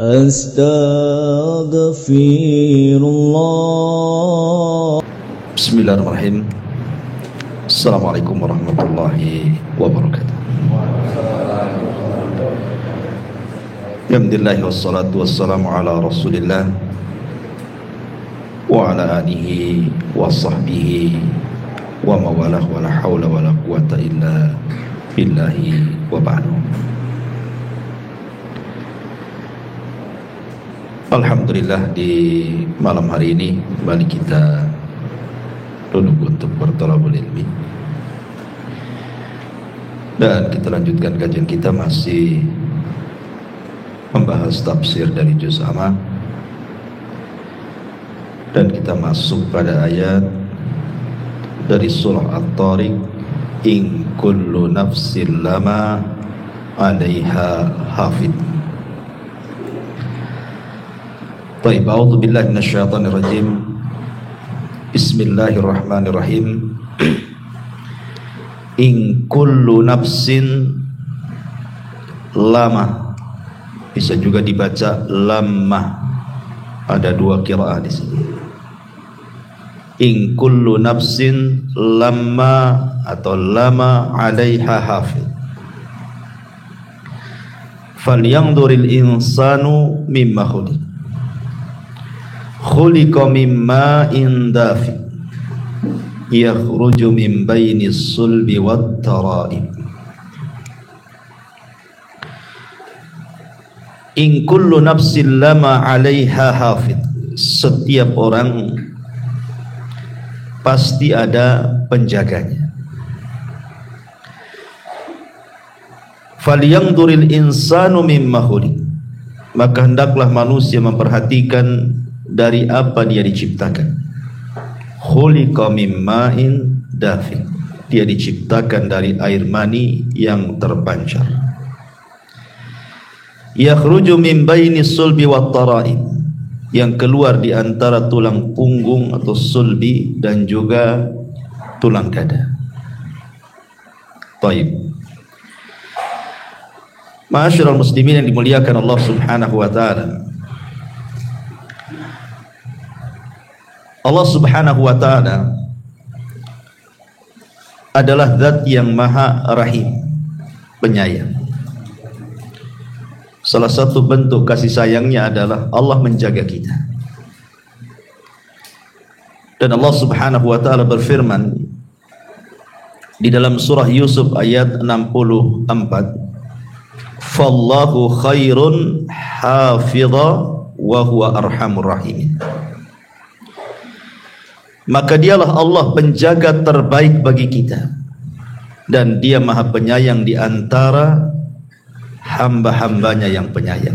Astaghfirullah. Bismillahirrahmanirrahim. Assalamualaikum warahmatullahi wabarakatuh. Alhamdulillah wassalatu wassalamu ala Rasulillah wa ala alihi wa sahbihi wa mawalah wa la hawla wa la quwata illa billahi wa ba'du. Alhamdulillah, di malam hari ini kembali kita duduk untuk berthalabul ilmi, dan kita lanjutkan kajian kita masih membahas tafsir dari juz amma, dan kita masuk pada ayat dari surah At-Tariq, in kullu nafsin lama 'alaiha hafid. Baik, a'udzu billahi minasyaitonir rajim. Bismillahirrahmanirrahim. In kullu nafsin lama, bisa juga dibaca lamma. Ada dua qiraah di sini. In kullu nafsin lamma atau lama 'alaiha hafid. Falyanzuril insanu mimma khuliq. Khuliqa mimma indafi yakhruju min bainis sulbi wat tara'ib. In kullu nafsin lama 'alaiha hafid. Setiap orang pasti ada penjaganya. Falyanzuril insanu mimma khuliq. Maka hendaklah manusia memperhatikan dari apa dia diciptakan. Khuliqa min ma'in dafiq. Dia diciptakan dari air mani yang terpancar. Yakhruju min bainis sulbi wat tara'ib. Yang keluar di antara tulang punggung atau sulbi dan juga tulang dada. Baik. Ma'asyiral muslimin yang dimuliakan Allah Subhanahu wa taala. Allah Subhanahu wa ta'ala adalah zat yang maha rahim, penyayang. Salah satu bentuk kasih sayangnya adalah Allah menjaga kita. Dan Allah Subhanahu wa ta'ala berfirman di dalam surah Yusuf ayat 64, Fallahu khairun hafidha wa huwa arhamur rahimin. Maka dialah Allah penjaga terbaik bagi kita, dan dia maha penyayang di antara hamba-hambanya yang penyayang.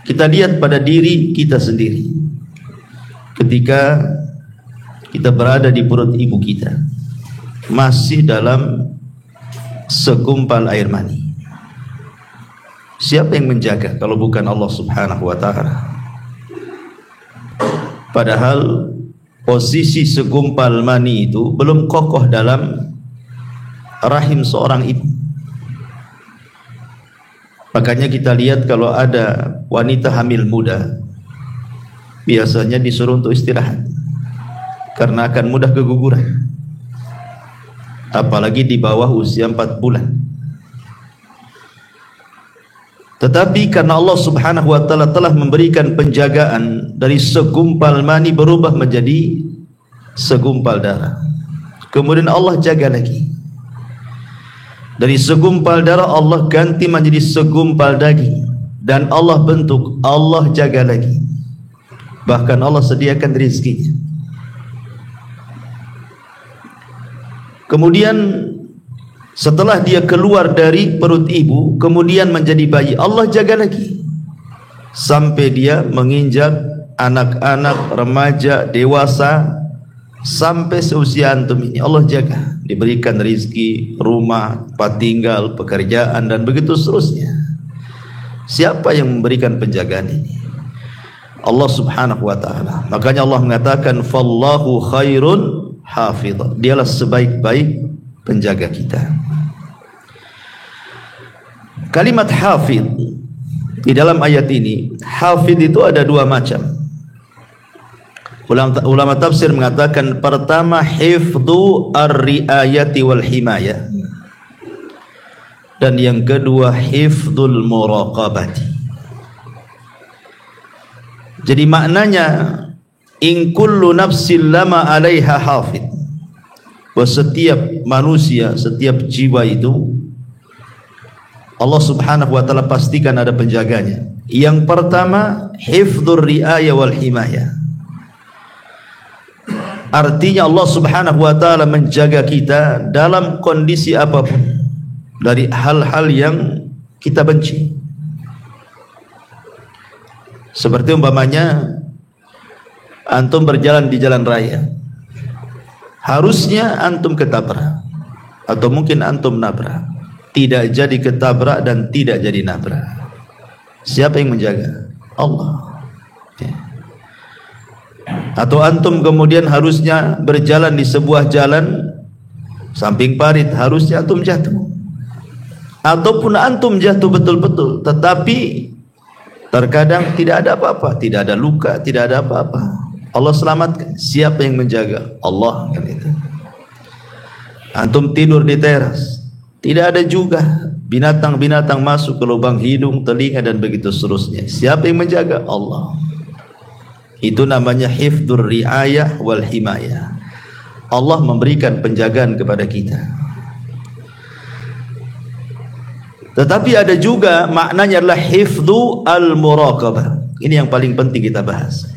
Kita lihat pada diri kita sendiri ketika kita berada di perut ibu kita, masih dalam segumpal air mani. Siapa yang menjaga kalau bukan Allah Subhanahu wa ta'ala? Padahal posisi segumpal mani itu belum kokoh dalam rahim seorang ibu. Makanya kita lihat kalau ada wanita hamil muda, biasanya disuruh untuk istirahat karena akan mudah keguguran. Apalagi di bawah usia 4 bulan. Tetapi karena Allah Subhanahu wa ta'ala telah memberikan penjagaan, dari segumpal mani berubah menjadi segumpal darah. Kemudian Allah jaga lagi. Dari segumpal darah Allah ganti menjadi segumpal daging. Dan Allah bentuk, Allah jaga lagi. Bahkan Allah sediakan rezekinya. Kemudian setelah dia keluar dari perut ibu, kemudian menjadi bayi, Allah jaga lagi sampai dia menginjak anak-anak, remaja, dewasa, sampai seusia antum ini Allah jaga, diberikan rezeki, rumah, tempat tinggal, pekerjaan, dan begitu seterusnya. Siapa yang memberikan penjagaan ini? Allah Subhanahu wa ta'ala. Makanya Allah mengatakan fallahu khairun hafidh. Dialah sebaik-baik penjaga kita. Kalimat hafid di dalam ayat ini, hafid itu ada dua macam. Ulama tafsir mengatakan pertama hifdhu ar-riayati wal himayah, dan yang kedua hifdzul muraqabati. Jadi maknanya in kullu nafsin lama 'alaiha hafid, bahwa setiap manusia, setiap jiwa itu Allah Subhanahu wa taala pastikan ada penjaganya. Yang pertama hifdzur riaya wal himayah, artinya Allah Subhanahu wa taala menjaga kita dalam kondisi apapun dari hal-hal yang kita benci. Seperti umpamanya antum berjalan di jalan raya, harusnya antum ketabrak atau mungkin antum nabrak, tidak jadi ketabrak dan tidak jadi nabrak. Siapa yang menjaga? Allah. Atau antum kemudian harusnya berjalan di sebuah jalan samping parit, harusnya antum jatuh, ataupun antum jatuh betul-betul, tetapi terkadang tidak ada apa-apa, tidak ada luka, tidak ada apa-apa, Allah selamatkan. Siapa yang menjaga? Allah, kan itu. Antum tidur di teras, tidak ada juga binatang-binatang masuk ke lubang hidung, telinga dan begitu seterusnya. Siapa yang menjaga? Allah. Itu namanya hifdzur riayah wal himayah. Allah memberikan penjagaan kepada kita. Tetapi ada juga maknanya adalah hifdzu al-muraqabah. Ini yang paling penting kita bahas.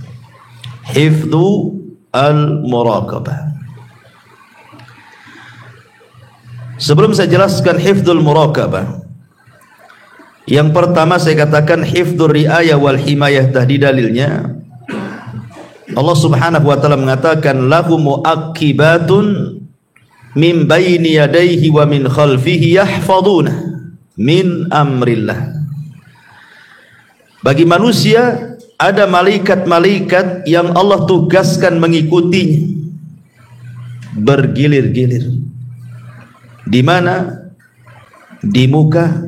Hifdzu al-muraqabah. Sebelum saya jelaskan hifdzul muraqabah, yang pertama saya katakan hifdzur riayah wal himayah, tadi dalilnya Allah Subhanahu wa taala mengatakan lahu muaqibatun min baini yadayhi wa min khalfihi yahfaduna min amrillah. Bagi manusia ada malaikat-malaikat yang Allah tugaskan mengikutinya bergilir-gilir. Di mana? Di muka,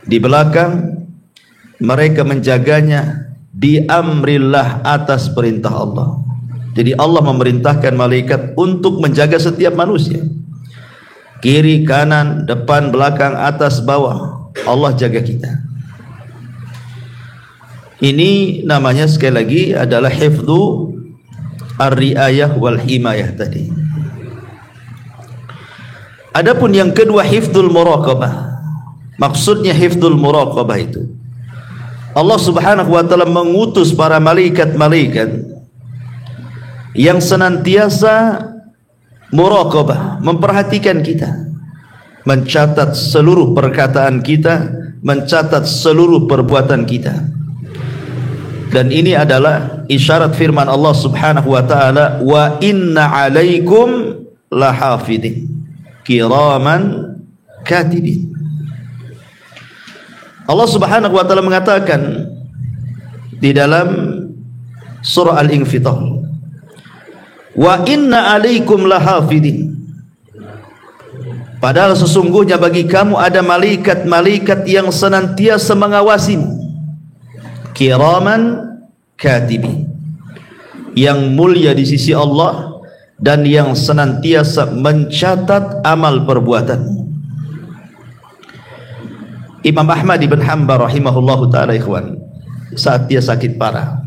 di belakang, mereka menjaganya bi amrillah, atas perintah Allah. Jadi Allah memerintahkan malaikat untuk menjaga setiap manusia, kiri, kanan, depan, belakang, atas, bawah. Allah jaga kita. Ini namanya sekali lagi adalah hifdzu ar-riayah wal himayah tadi. Adapun yang kedua hifdzul muraqabah. Maksudnya hifdzul muraqabah itu Allah Subhanahu wa taala mengutus para malaikat-malaikat yang senantiasa muraqabah, memperhatikan kita, mencatat seluruh perkataan kita, mencatat seluruh perbuatan kita. Dan ini adalah isyarat firman Allah Subhanahu wa taala, wa inna 'alaikum lahafidin kiraman katibin. Allah Subhanahu wa taala mengatakan di dalam surah Al-Infitar, wa inna 'alaikum lahafidin, padahal sesungguhnya bagi kamu ada malaikat-malaikat yang senantiasa mengawasimu, kiraman katibin, yang mulia di sisi Allah dan yang senantiasa mencatat amal perbuatan. Imam Ahmad ibn Hanbal rahimahullahu ta'ala, ikhwan, saat dia sakit parah,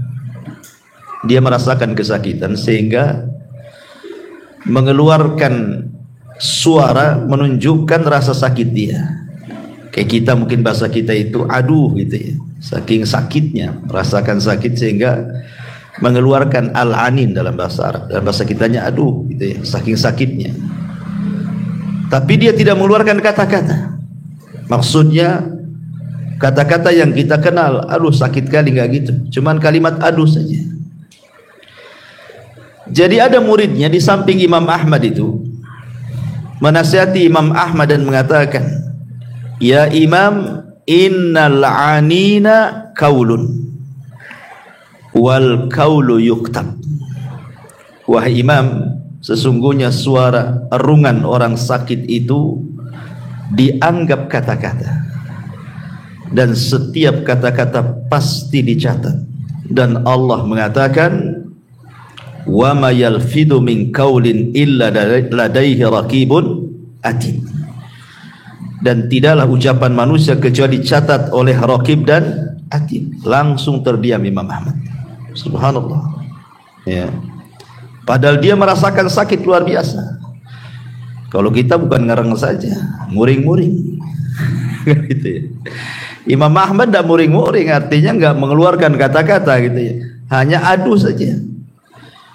dia merasakan kesakitan sehingga mengeluarkan suara menunjukkan rasa sakit dia. Kayak kita mungkin bahasa kita itu aduh gitu ya, saking sakitnya merasakan sakit sehingga mengeluarkan al-anin dalam bahasa Arab. Dalam bahasa kitanya aduh gitu ya, saking sakitnya. Tapi dia tidak mengeluarkan kata-kata. Maksudnya kata-kata yang kita kenal, aduh sakit kali, enggak gitu. Cuman kalimat aduh saja. Jadi ada muridnya di samping Imam Ahmad itu menasihati Imam Ahmad dan mengatakan, ya Imam, innal anina kaulun wal kaulu yuktab. Wahai Imam, sesungguhnya suara erungan orang sakit itu dianggap kata-kata, dan setiap kata-kata pasti dicatat. Dan Allah mengatakan, wa ma yalfidu min qaulin illa ladaihi raqibun atid. Dan tidaklah ucapan manusia kecuali dicatat oleh raqib dan atid. Langsung terdiam Imam Ahmad. Subhanallah. Ya. Padahal dia merasakan sakit luar biasa. Kalau kita bukan ngereng saja, muring-muring. Gitu ya. Imam Ahmad tidak muring-muring, artinya nggak mengeluarkan kata-kata gitu ya. Hanya adu saja.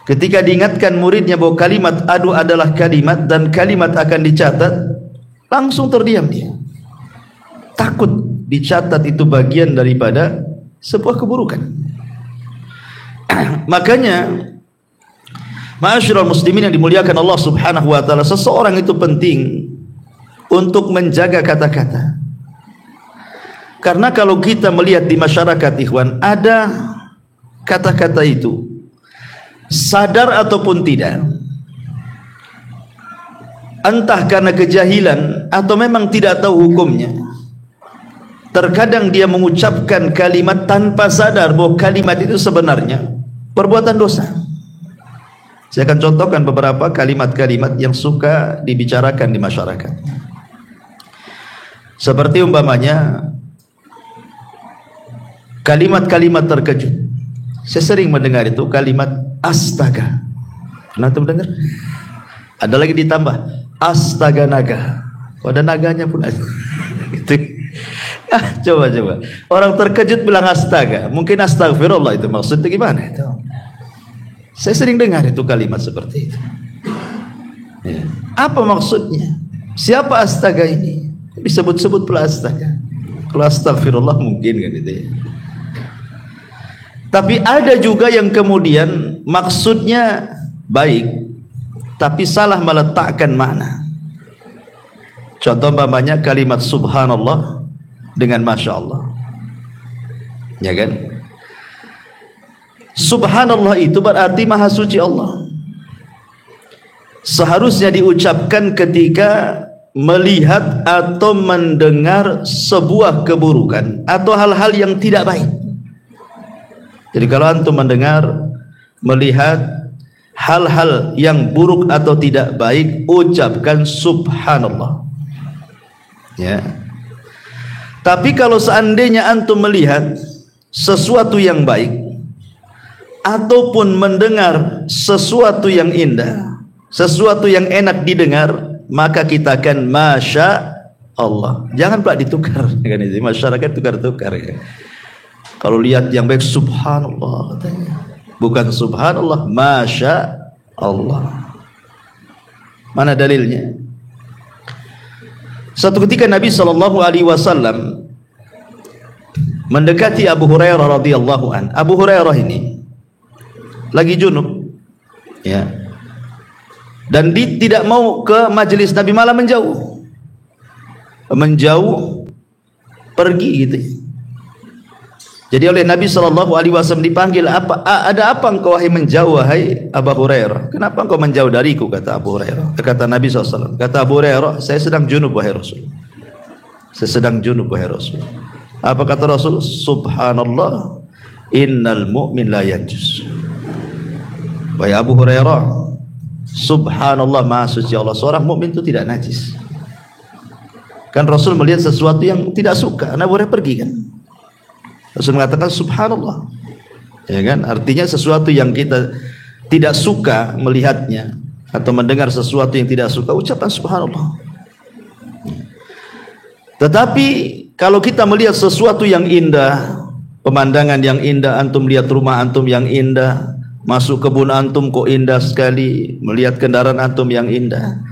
Ketika diingatkan muridnya bahwa kalimat adu adalah kalimat dan kalimat akan dicatat, langsung terdiam dia. Takut dicatat itu bagian daripada sebuah keburukan. Makanya ma'asyiral muslimin yang dimuliakan Allah Subhanahu wa taala, seseorang itu penting untuk menjaga kata-kata. Karena kalau kita melihat di masyarakat ikhwan, ada kata-kata itu sadar ataupun tidak, entah karena kejahilan atau memang tidak tahu hukumnya, terkadang dia mengucapkan kalimat tanpa sadar bahwa kalimat itu sebenarnya perbuatan dosa. Saya akan contohkan beberapa kalimat-kalimat yang suka dibicarakan di masyarakat. Seperti umpamanya kalimat-kalimat terkejut. Saya sering mendengar itu kalimat astaga. Pernah tuh dengar? Ada lagi ditambah astaga naga. Oh, ada naganya pun ada. Itu. Coba. Orang terkejut bilang astaga. Mungkin astagfirullah itu maksudnya gimana itu? Saya sering dengar itu kalimat seperti itu. Ya. Apa maksudnya? Siapa astaga ini? Disebut-sebut pula astaga. Kalau astagfirullah mungkin kan itu ya. Tapi ada juga yang kemudian maksudnya baik, tapi salah meletakkan makna. Contoh umpamanya kalimat subhanallah dengan masya Allah, ya kan? Subhanallah itu berarti maha suci Allah. Seharusnya diucapkan ketika melihat atau mendengar sebuah keburukan atau hal-hal yang tidak baik. Jadi kalau antum mendengar, melihat hal-hal yang buruk atau tidak baik, ucapkan subhanallah. Ya. Tapi kalau seandainya antum melihat sesuatu yang baik ataupun mendengar sesuatu yang indah, sesuatu yang enak didengar, maka kita akan masya Allah. Jangan pula ditukar kan itu. Masyarakat tukar-tukar ya. Kalau lihat yang baik subhanallah katanya. Bukan subhanallah, masya Allah. Mana dalilnya? Satu ketika Nabi SAW mendekati Abu Hurairah radhiyallahu an. Abu Hurairah ini lagi junub, ya. Dan dia tidak mau ke majelis Nabi, malah menjauh, pergi gitu. Jadi oleh Nabi SAW dipanggil, ada apa engkau wahai menjauh wahai Abu Hurairah? Kenapa engkau menjauh dariku? Kata Abu Hurairah. Kata Nabi SAW. Kata Abu Hurairah, saya sedang junub wahai Rasul. Saya sedang junub wahai Rasul. Apa kata Rasul? Subhanallah, innal mu'min la yanjus. Wahai Abu Hurairah, subhanallah, maha suci Allah. Seorang mukmin itu tidak najis. Kan Rasul melihat sesuatu yang tidak suka, Abu Hurairah pergi kan. Rasul mengatakan subhanallah, ya kan? Artinya sesuatu yang kita tidak suka melihatnya atau mendengar sesuatu yang tidak suka, ucapan subhanallah. Tetapi kalau kita melihat sesuatu yang indah, pemandangan yang indah, antum lihat rumah antum yang indah, masuk kebun antum kok indah sekali, melihat kendaraan antum yang indah,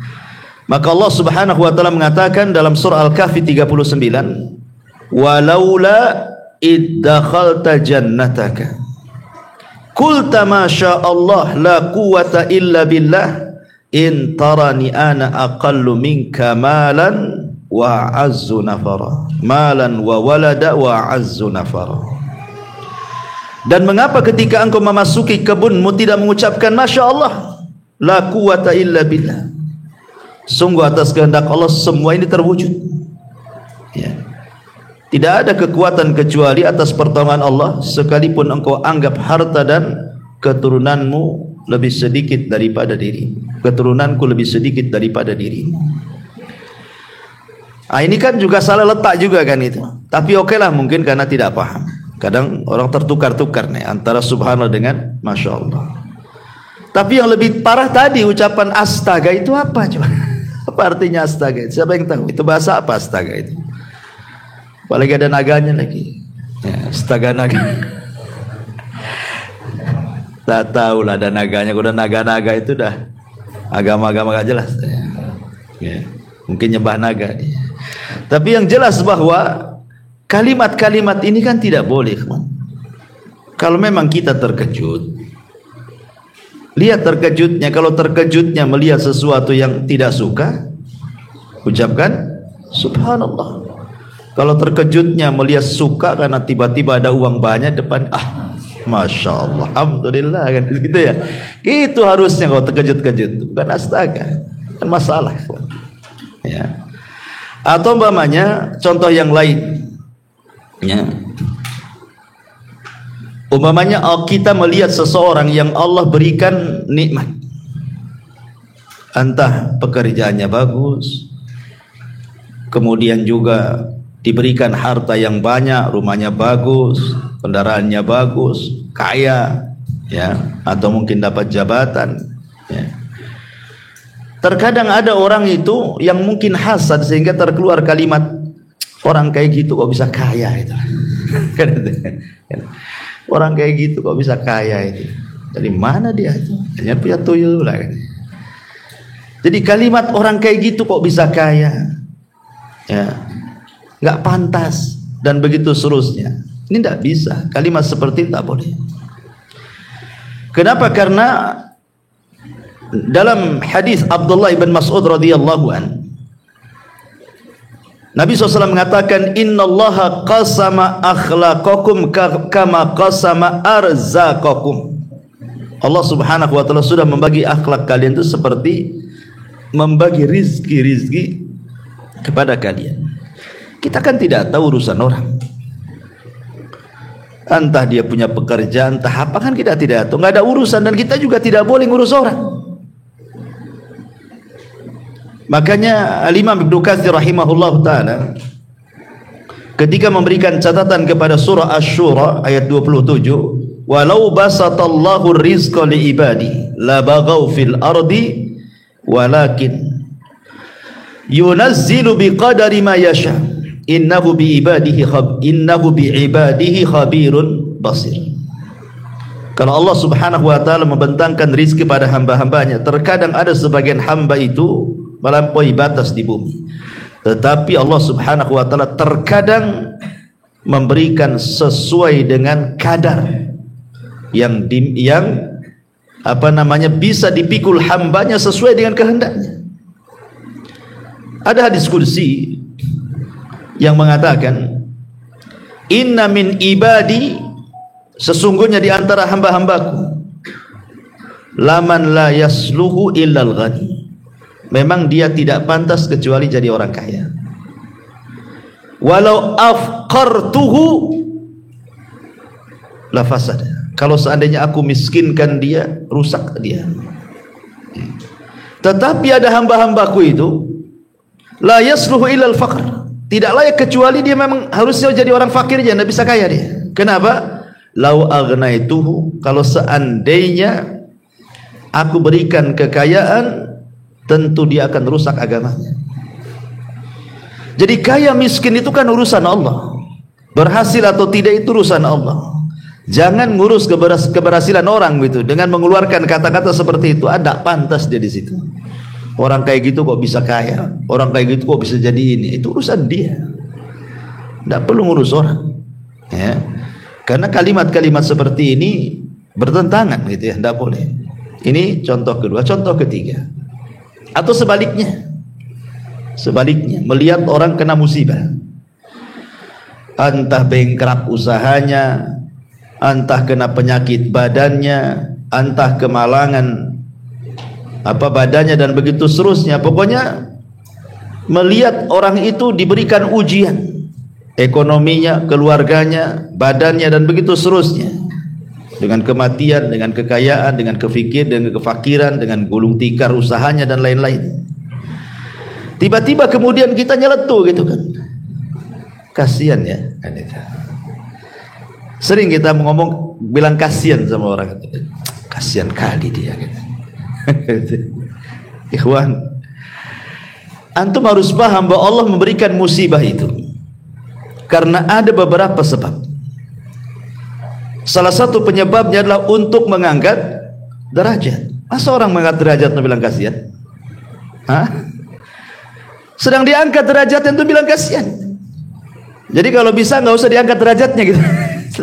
maka Allah Subhanahu wa taala mengatakan dalam surah Al-Kahfi 39, walaula iddakhalta jannataka qulta ma syaa Allah la quwwata illa billah in tarani ana aqallu minka malan wa azzu nafara, malan wa walada wa azzu nafara. Dan mengapa ketika engkau memasuki kebunmu tidak mengucapkan masya Allah, la quwwata illa billah, sungguh atas kehendak Allah semua ini terwujud, ya. Tidak ada kekuatan kecuali atas pertolongan Allah, sekalipun engkau anggap harta dan keturunanmu lebih sedikit daripada diri. Keturunanku lebih sedikit daripada diri. Ini kan juga salah letak juga kan itu. Tapi oke lah, mungkin karena tidak paham. Kadang orang tertukar-tukar nih antara subhanallah dengan masya Allah. Tapi yang lebih parah tadi, ucapan astaga itu apa coba? Apa artinya astaga? Siapa yang tahu? Itu bahasa apa astaga itu? Apalagi ada naganya lagi. Ya, astaga naga. Tak tahu lah ada naganya. Udah naga-naga itu dah agama-agama gak jelas. Ya, mungkin nyembah naga. Tapi yang jelas bahwa kalimat-kalimat ini kan tidak boleh. Kalau memang kita terkejut, lihat terkejutnya. Kalau terkejutnya melihat sesuatu yang tidak suka, ucapkan subhanallah. Kalau terkejutnya melihat suka karena tiba-tiba ada uang banyak depan, masya Allah, alhamdulillah, kan gitu ya. Itu harusnya kalau terkejut-kejut, bukan astaga, kan masalah. Ya. Atau umpamanya contoh yang lain, ya. Umpamanya kita melihat seseorang yang Allah berikan nikmat, entah pekerjaannya bagus, kemudian juga diberikan harta yang banyak, rumahnya bagus, kendaraannya bagus, kaya, ya, atau mungkin dapat jabatan, ya. Terkadang ada orang itu yang mungkin hasad sehingga terkeluar kalimat, orang kayak gitu kok bisa kaya itu. Orang kayak gitu kok bisa kaya itu. Dari mana dia itu? Hanya punya tuyul lah. Jadi kalimat orang kayak gitu kok bisa kaya, ya, nggak pantas, dan begitu seterusnya. Ini tidak bisa. Kalimat seperti itu tak boleh. Kenapa? Karena dalam hadis Abdullah bin Mas'ud radhiyallahu an, Nabi SAW mengatakan, innallaha qasama akhlaqakum kama qasama arzaqakum. Allah Subhanahu wa taala sudah membagi akhlak kalian itu seperti membagi rizki kepada kalian. Kita kan tidak tahu urusan orang, entah dia punya pekerjaan, entah apa, kan kita tidak tahu, nggak ada urusan, dan kita juga tidak boleh ngurus orang. Makanya Al-Imam Ibnu Katsir rahimahullah ta'ala ketika memberikan catatan kepada surah Asy-Syura ayat 27, walau basatallahu rizqa li ibadi la baghaw fil ardi walakin yunazzilu biqadari ma yasha innahu bi ibadihi khabirun basir. Kalau Allah Subhanahu wa taala membentangkan rizki pada hamba-hambanya, terkadang ada sebagian hamba itu melampaui batas di bumi, tetapi Allah Subhanahu wa taala terkadang memberikan sesuai dengan kadar yang bisa dipikul hambanya sesuai dengan kehendaknya. Ada hadis kursi yang mengatakan, inna min ibadi, sesungguhnya di antara hamba-hambaku, laman la yasluhu illal ghani, memang dia tidak pantas kecuali jadi orang kaya. Walau afqartuhu la fasada, kalau seandainya aku miskinkan dia, rusak dia. Tetapi ada hamba-hambaku itu la yasluhu illal faqr, tidak layak kecuali dia memang harusnya jadi orang fakir aja, tidak bisa kaya dia. Kenapa? Lau agnaituhu, kalau seandainya aku berikan kekayaan, tentu dia akan rusak agamanya. Jadi kaya miskin itu kan urusan Allah, berhasil atau tidak itu urusan Allah. Jangan ngurus keberhasilan orang gitu dengan mengeluarkan kata-kata seperti itu. Ada pantas dia di situ. Orang kayak gitu kok bisa kaya, orang kayak gitu kok bisa jadi ini, itu urusan dia, tidak perlu ngurus orang, ya. Karena kalimat-kalimat seperti ini bertentangan gitu ya, tidak boleh. Ini contoh kedua. Contoh ketiga, atau sebaliknya, melihat orang kena musibah, entah bengkrak usahanya, entah kena penyakit badannya, entah kemalangan badannya, dan begitu seterusnya. Pokoknya melihat orang itu diberikan ujian, ekonominya, keluarganya, badannya, dan begitu seterusnya. Dengan kematian, dengan kekayaan, dengan dengan kefakiran, dengan gulung tikar usahanya dan lain-lain. Tiba-tiba kemudian kita nyeletu gitu kan. Kasihan ya. Sering kita ngomong bilang kasihan sama orang. Kasihan kali dia gitu. Ikhwan, antum harus paham bahwa Allah memberikan musibah itu karena ada beberapa sebab. Salah satu penyebabnya adalah untuk mengangkat derajat. Masa orang mengangkat derajat itu bilang kasihan? Hah? Sedang diangkat derajatnya itu bilang kasihan. Jadi kalau bisa nggak usah diangkat derajatnya gitu.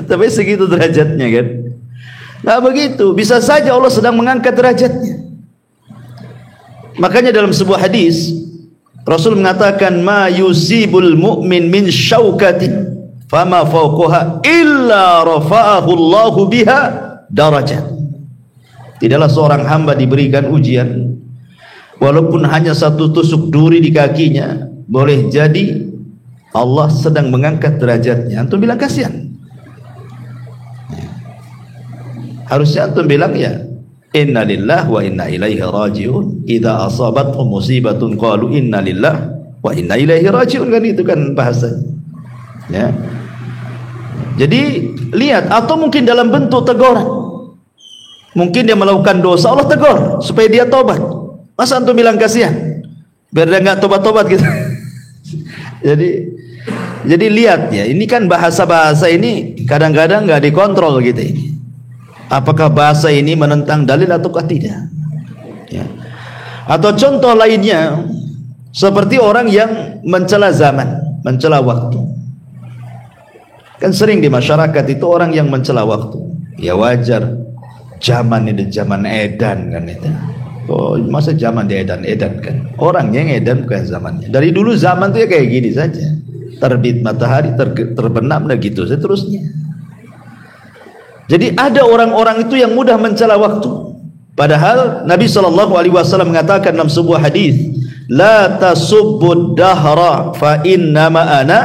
Tapi segitu derajatnya kan. Nggak begitu. Bisa saja Allah sedang mengangkat derajatnya. Makanya dalam sebuah hadis Rasul mengatakan ma yusibul mu'min min syaukatin fama fawqaha illa rafa'ahu Allahu biha darajat. Tidaklah seorang hamba diberikan ujian walaupun hanya satu tusuk duri di kakinya, boleh jadi Allah sedang mengangkat derajatnya. Antum bilang kasihan. Harusnya antum bilang ya inna lillahi wa inna ilaihi raji'un. Idza asabathum musibatun qalu inna lillahi wa inna ilaihi raji'un, kan itu kan bahasanya. Ya. Jadi lihat, atau mungkin dalam bentuk teguran. Mungkin dia melakukan dosa, Allah tegur supaya dia tobat. Masa antum bilang kasihan? Biar dia enggak tobat-tobat gitu. Jadi lihat ya, ini kan bahasa-bahasa ini kadang-kadang enggak dikontrol gitu ini. Apakah bahasa ini menentang dalil ataukah tidak? Ya. Atau contoh lainnya seperti orang yang mencela zaman, mencela waktu. Kan sering di masyarakat itu orang yang mencela waktu. Ya wajar. Zaman ini zaman edan kan itu. Oh, masa zaman edan kan? Orangnya yang edan bukan zamannya. Dari dulu zaman itu ya kayak gini saja. Terbit matahari, terbenam dan gitu seterusnya. Jadi ada orang-orang itu yang mudah mencela waktu. Padahal Nabi SAW mengatakan dalam sebuah hadis, la tasubbud dahra fa innama ana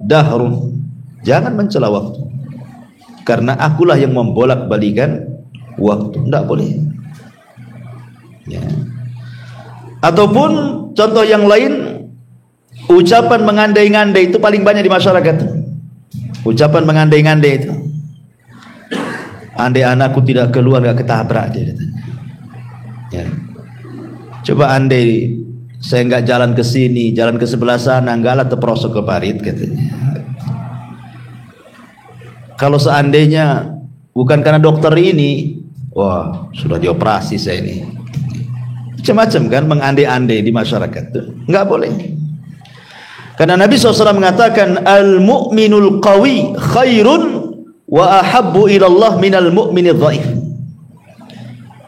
dahrun. Jangan mencela waktu, karena akulah yang membolak-balikan waktu. Tidak boleh ya. Ataupun contoh yang lain, ucapan mengandai-ngandai itu paling banyak di masyarakat. Ucapan mengandai-ngandai itu, andai anakku tidak keluar gak ketabrak dia. Ya. Coba andai saya nggak jalan ke sini, jalan ke sebelah sana, enggaklah terperosok ke parit katanya. Kalau seandainya bukan karena dokter ini, wah sudah dioperasi saya ini. Macam-macam kan mengandai-andai di masyarakat itu nggak boleh. Karena Nabi SAW mengatakan al-mu'minul qawi khairun wa ahabbu ilallah minal mu'minidh dhaif.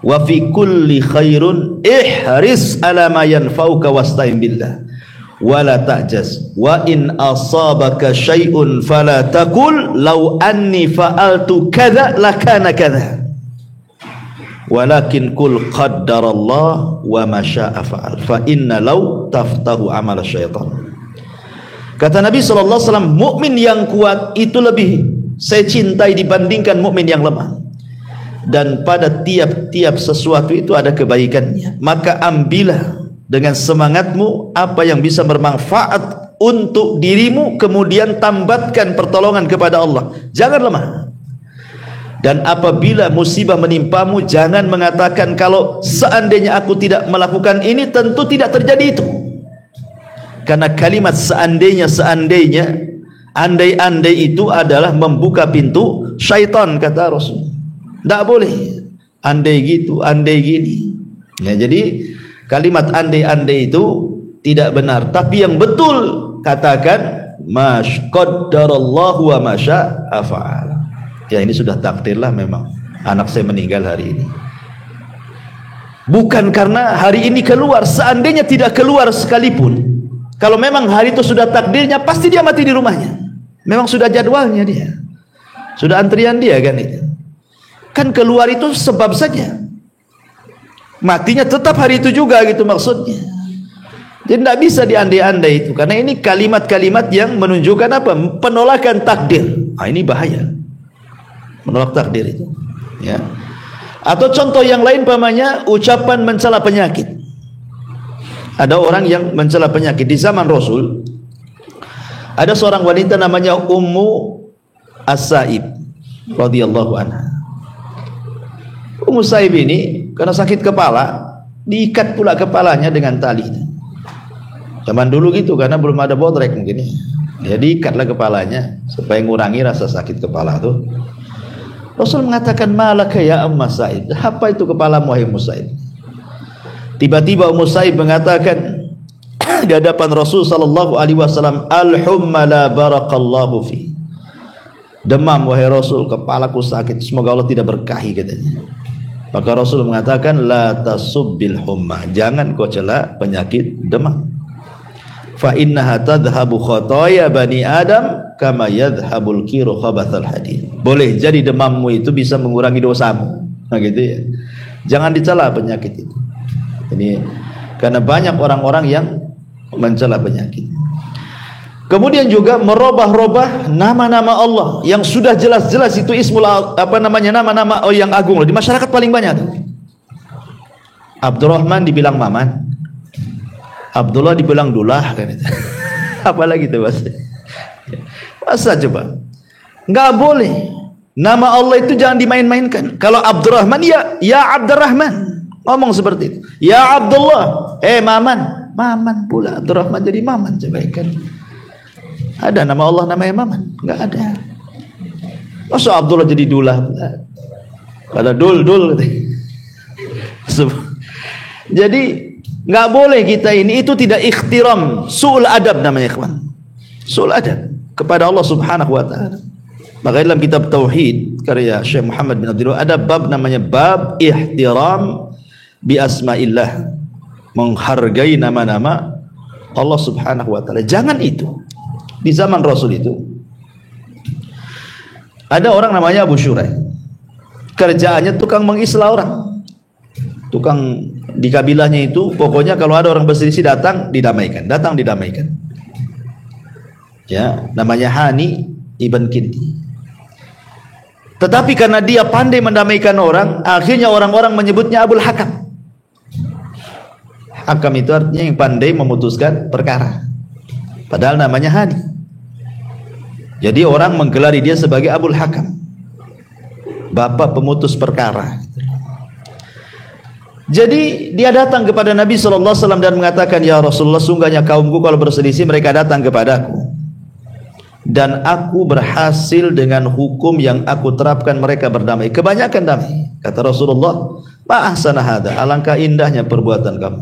Wa fi kulli khairun ihris ala ma yanfa'uka wasta'in billah wala ta'jaz wa in asabaka syai'un fala taqul law anni fa'altu kadza lakana kadza walakin qul qaddarallah wa ma syaa fa'al fa inna law taftahu amal syaitan. Kata Nabi SAW, mukmin yang kuat itu lebih saya cintai dibandingkan mukmin yang lemah. Dan pada tiap-tiap sesuatu itu ada kebaikannya. Maka ambillah dengan semangatmu apa yang bisa bermanfaat untuk dirimu, kemudian tambatkan pertolongan kepada Allah. Jangan lemah. Dan apabila musibah menimpamu, jangan mengatakan kalau seandainya aku tidak melakukan ini tentu tidak terjadi itu. Karena kalimat seandainya, andai-andai itu adalah membuka pintu syaitan, kata Rasul. Tidak boleh andai gitu, andai gini ya. Jadi kalimat andai-andai itu tidak benar. Tapi yang betul katakan qaddarallahu wa ma syaa fa'al. Ya ini sudah takdirlah memang anak saya meninggal hari ini. Bukan karena hari ini keluar, seandainya tidak keluar sekalipun, kalau memang hari itu sudah takdirnya, pasti dia mati di rumahnya. Memang sudah jadwalnya dia, sudah antrian dia kan itu. Kan keluar itu sebab saja, matinya tetap hari itu juga gitu maksudnya. Jadi tidak bisa diandai-andai itu, karena ini kalimat-kalimat yang menunjukkan apa? Penolakan takdir. Ini bahaya. Menolak takdir itu. Ya. Atau contoh yang lain pamannya ucapan mencela penyakit. Ada orang yang mencela penyakit di zaman Rasul. Ada seorang wanita namanya Ummu As-Sa'ib radhiyallahu anha. Ummu Sa'ib ini karena sakit kepala, diikat pula kepalanya dengan tali. Zaman dulu gitu, karena belum ada bodrek mungkin ya, diikatlah kepalanya supaya mengurangi rasa sakit kepala tuh. Rasul mengatakan, malaka ya Ummu Sa'ib, apa itu kepalamu wahai Ummu Sa'ib? Tiba-tiba Ummu Sa'ib mengatakan di hadapan Rasul sallallahu alaihi wasallam, al-humma la barakallahu fi. Demam wahai Rasul, kepalaku sakit, semoga Allah tidak berkahi, katanya. Maka Rasul mengatakan, la tasubbil humma, jangan kau cela penyakit demam. Fa innaha tadhhabu khotoya bani Adam kama yadhhabul kiru khabathal hadid. Boleh jadi demammu itu bisa mengurangi dosamu. Nah gitu ya. Jangan dicela penyakit itu. Ini karena banyak orang-orang yang mencela penyakit. Kemudian juga merubah-rubah nama-nama Allah yang sudah jelas-jelas itu ismul nama-nama yang agung loh. Di masyarakat paling banyak tuh. Abdurrahman dibilang Maman, Abdullah dibilang Dullah kan itu. Apalagi itu masa coba? Nggak boleh. Nama Allah itu jangan dimain-mainkan. Kalau Abdurrahman ya Abdurrahman. Ngomong seperti itu. Ya Abdullah, Maman. Maman pula Abdurrahman jadi Maman, coba kan. Ada nama Allah namanya Maman? Nggak ada. Masa Abdullah jadi Dullah pula? Pada dul. Jadi nggak boleh kita ini, itu tidak ikhtiram, su'ul adab namanya ikhwan. Su'ul adab kepada Allah Subhanahu wa taala. Maka dalam kitab tauhid karya Syekh Muhammad bin Abdul Wahab ada bab namanya bab ihtiram bi asma'illah, menghargai nama-nama Allah Subhanahu wa taala. Jangan itu. Di zaman Rasul itu ada orang namanya Abu Syuraih. Kerjaannya tukang mengislah orang. Tukang di kabilahnya itu, pokoknya kalau ada orang berselisih datang didamaikan. Ya, namanya Hani ibn Kinti. Tetapi karena dia pandai mendamaikan orang, akhirnya orang-orang menyebutnya Abul Hakam. Hakam itu artinya yang pandai memutuskan perkara. Padahal namanya Hani. Jadi orang menggelari dia sebagai Abul Hakam, bapak pemutus perkara. Jadi dia datang kepada Nabi SAW dan mengatakan, ya Rasulullah, sungguhnya kaumku kalau berselisih mereka datang kepadaku, dan aku berhasil dengan hukum yang aku terapkan, mereka berdamai, kebanyakan damai. Kata Rasulullah, ma ahsana hada, alangkah indahnya perbuatan kamu.